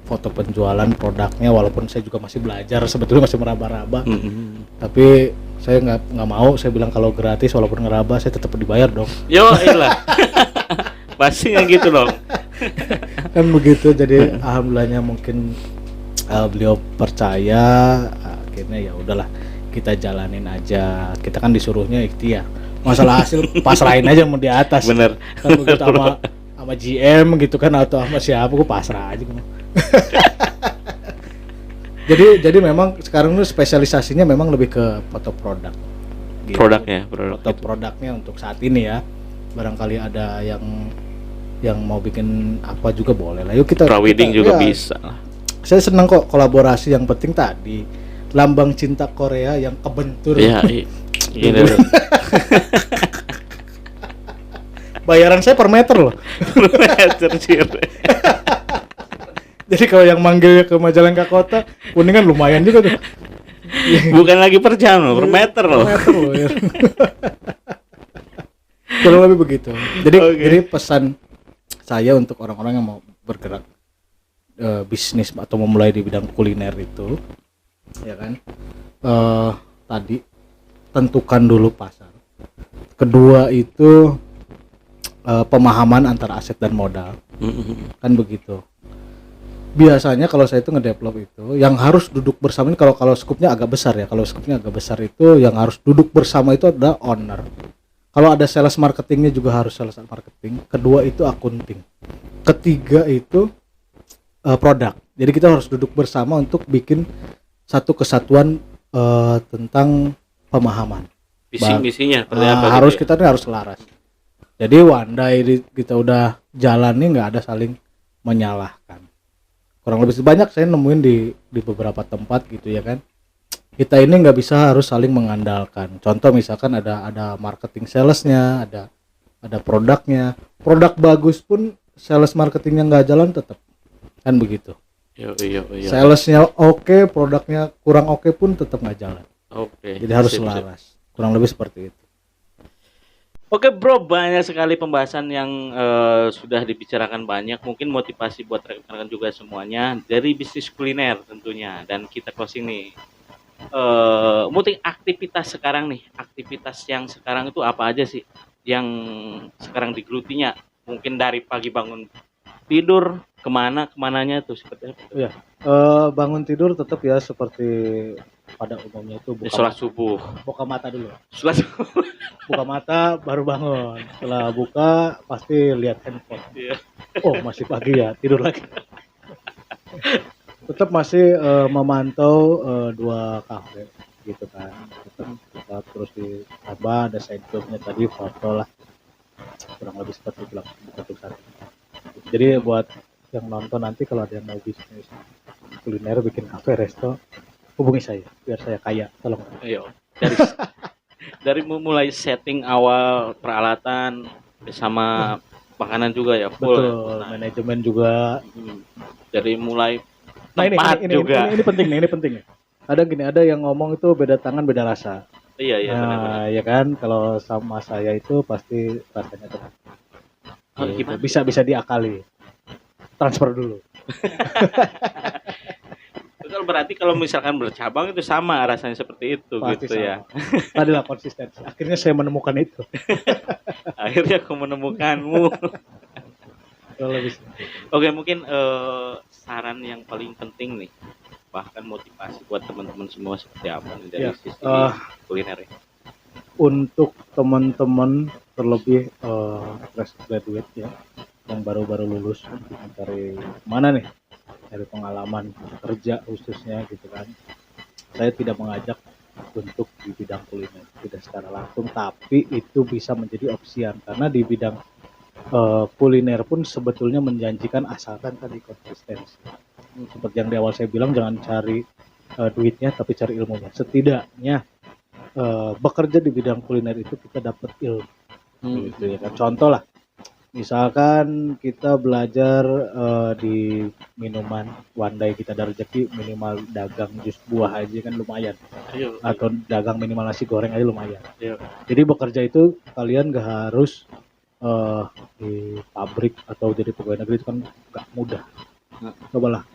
foto penjualan produknya. Walaupun saya juga masih belajar, sebetulnya masih meraba-raba. Tapi saya nggak mau, saya bilang kalau gratis walaupun ngeraba saya tetap dibayar dong. Yo iyalah. Pasti yang gitu dong. Kan begitu. Jadi alhamdulillahnya mungkin beliau percaya. Akhirnya ya udahlah, kita jalanin aja. Kita kan disuruhnya ikhtiar. Masalah hasil pasrahin aja mau di atas. Bener. Kan begitu sama GM gitu kan, atau sama siapa, gue pasrah aja. Jadi memang sekarang itu spesialisasinya memang lebih ke foto produk. Gitu. Produknya untuk saat ini ya. Barangkali ada yang mau bikin apa juga boleh lah. Yuk kita Wedding juga ya, bisa lah. Saya senang kok kolaborasi. Yang penting tadi lambang cinta Korea yang kebentur. Iya. Gini loh. Bayaran saya per meter loh. Jadi kalau yang manggil ke Majalengka Kota, Kuningan lumayan juga tuh. Bukan lagi per jam loh, per meter loh. Ya. Kurang lebih begitu. Jadi pesan saya untuk orang-orang yang mau bergerak bisnis atau memulai di bidang kuliner itu, ya kan, tadi tentukan dulu pasar. Kedua itu pemahaman antara aset dan modal. Kan begitu. Biasanya kalau saya itu ngedevelop itu yang harus duduk bersama ini, kalau skupnya agak besar ya. Kalau skupnya agak besar itu yang harus duduk bersama itu adalah owner. Kalau ada sales marketingnya juga harus sales marketing. Kedua itu accounting. Ketiga itu produk. Jadi kita harus duduk bersama untuk bikin satu kesatuan tentang pemahaman. Visi misinya harus gitu ya? Kita harus selaras. Jadi Wandai kita udah jalan nih, nggak ada saling menyalahkan. Kurang lebih banyak saya nemuin di beberapa tempat gitu ya kan. Kita ini nggak bisa harus saling mengandalkan. Contoh misalkan ada marketing salesnya, ada ada produknya. Produk bagus pun sales marketingnya nggak jalan tetap kan begitu. Iya. Salesnya oke, produknya kurang oke pun tetap nggak jalan. Oke. Jadi harus Sip. selaras. Kurang lebih seperti itu. Oke bro, banyak sekali pembahasan yang sudah dibicarakan banyak. Mungkin motivasi buat rekan-rekan juga semuanya dari bisnis kuliner tentunya. Dan kita closing nih. Mungkin aktivitas sekarang nih, aktivitas yang sekarang itu apa aja sih yang sekarang digelutinya? Mungkin dari pagi bangun tidur kemananya tuh seperti apa? Iya. Bangun tidur tetap ya seperti pada umumnya itu Sholat subuh. buka mata dulu. Sholat subuh. Buka mata baru bangun. Setelah buka pasti lihat handphone. Iya. Oh masih pagi ya, tidur lagi. Tetap masih memantau 2 kafe gitu kan. Tetap terus ditambah ada side jobnya tadi foto lah. Kurang lebih seperti itu lah untuk saat ini. Jadi buat yang nonton nanti kalau ada yang mau bisnis kuliner bikin kafe resto hubungi saya biar saya kaya, tolong. Ayo. Dari mulai setting awal peralatan sama makanan juga ya full. Betul, manajemen juga. Dari mulai Nah tempat juga. ini penting nih, ini penting nih. Ada yang ngomong itu beda tangan beda rasa. Iya benar-benar. Nah, ya kan kalau sama saya itu pasti rasanya tuh. Oh, Gitu. gimana? Bisa diakali. Transfer dulu. Betul, berarti kalau misalkan bercabang itu sama rasanya seperti itu Pasti gitu sama. ya. Adalah konsistensi. Akhirnya saya menemukan itu. Akhirnya aku menemukanmu. Kalau lebih Oke, mungkin saran yang paling penting nih, bahkan motivasi buat teman-teman semua seperti apa nih dari Ya, sisi kuliner ya. untuk teman-teman terlebih fresh graduate ya yang baru-baru lulus mencari mana nih dari pengalaman kerja khususnya gitu kan, saya tidak mengajak untuk di bidang kuliner tidak secara langsung, tapi itu bisa menjadi opsian karena di bidang kuliner pun sebetulnya menjanjikan asalkan tadi konsistensi. Seperti yang di awal saya bilang, jangan cari duitnya tapi cari ilmunya. Setidaknya bekerja di bidang kuliner itu kita dapat ilmu gitu ya kan. Contoh lah, misalkan kita belajar di minuman one day kita ada rezeki minimal dagang jus buah aja kan lumayan, Ayo. atau dagang minimal nasi goreng aja lumayan. Ayo. Jadi bekerja itu kalian gak harus di pabrik atau jadi pegawai negeri, itu kan gak mudah. Cobalah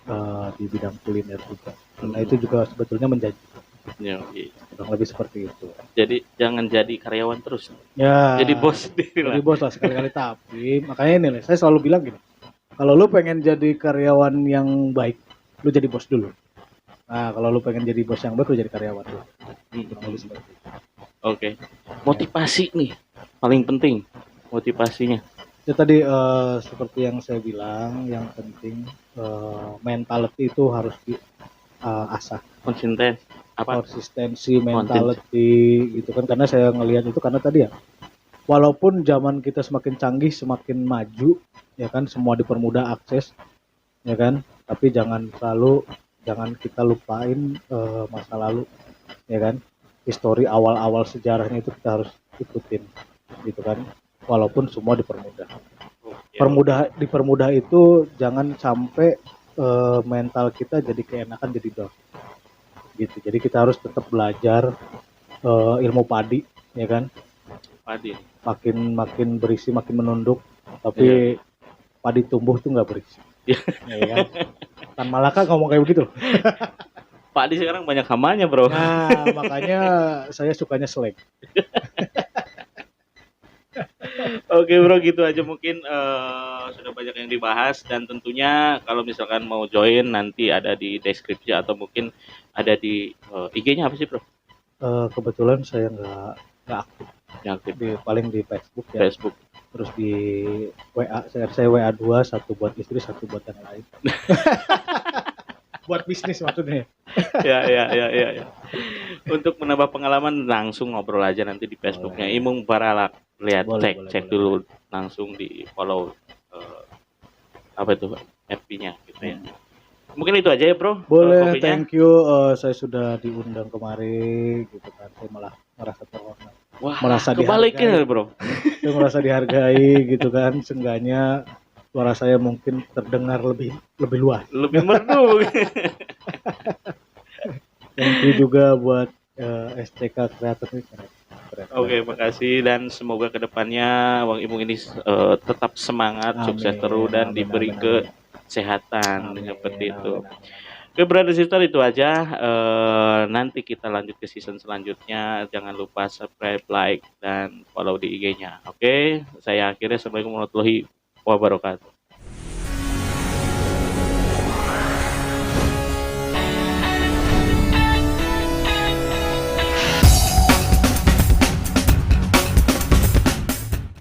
di bidang kuliner juga, karena itu juga sebetulnya menjanjikan. Ya, iya. Kurang lebih seperti itu. Jadi jangan jadi karyawan terus. Ya. Jadi bos sendiri lah. Jadi bos lah sekali-kali. Tapi makanya ini saya selalu bilang gini, kalau lu pengen jadi karyawan yang baik, lu jadi bos dulu. Nah kalau lu pengen jadi bos yang baik, lu jadi karyawan dulu. Kurang lebih seperti itu. Oke. Motivasi nih paling penting, motivasinya. Ya tadi seperti yang saya bilang, yang penting mentality itu harus diasah. Konsistensi mentality gitu kan, karena saya ngelihat itu karena tadi ya, walaupun zaman kita semakin canggih semakin maju ya kan, semua dipermudah akses ya kan, tapi jangan kita lupain masa lalu ya kan, histori awal-awal sejarahnya itu kita harus ikutin gitu kan, walaupun semua dipermudah. Dipermudah itu jangan sampai mental kita jadi keenakan, jadi down gitu. Jadi kita harus tetap belajar ilmu padi ya kan, Padi. makin berisi makin menunduk, tapi padi tumbuh tuh nggak berisi ya kan. Tan Malaka ngomong kayak begitu. Padi sekarang banyak hamanya bro. Nah makanya saya sukanya slang. Oke bro, gitu aja mungkin sudah banyak yang dibahas, dan tentunya kalau misalkan mau join nanti ada di deskripsi atau mungkin ada di IG-nya apa sih bro? Kebetulan saya nggak aktif. Yang aktif Paling di Facebook ya. Facebook. Terus di WA saya WA 2, satu buat istri, satu buat yang lain. Buat bisnis maksudnya. ya. Untuk menambah pengalaman langsung ngobrol aja nanti di Facebooknya Imung Baralak. Lihat, cek dulu langsung di follow apa itu FB-nya gitu ya. Mungkin itu aja ya bro. Boleh, kopinya. thank you. Saya sudah diundang kemari gitu kan. Saya malah merasa terhormat, Wah, merasa kebalikin dihargai. ya, Bro. Saya merasa dihargai gitu kan, seenggaknya suara saya mungkin terdengar lebih luas. Lebih merdu. Thank you juga buat SCK Creator ini keren. Oke, makasih dan semoga kedepannya Bang Ipung ini tetap semangat, sukses terus dan diberi kesehatan Amin, seperti itu. amin, amin. Oke, brother sister itu aja. Nanti kita lanjut ke season selanjutnya. Jangan lupa subscribe, like, dan follow di IG-nya. Oke, saya akhirnya. Assalamualaikum warahmatullahi wabarakatuh.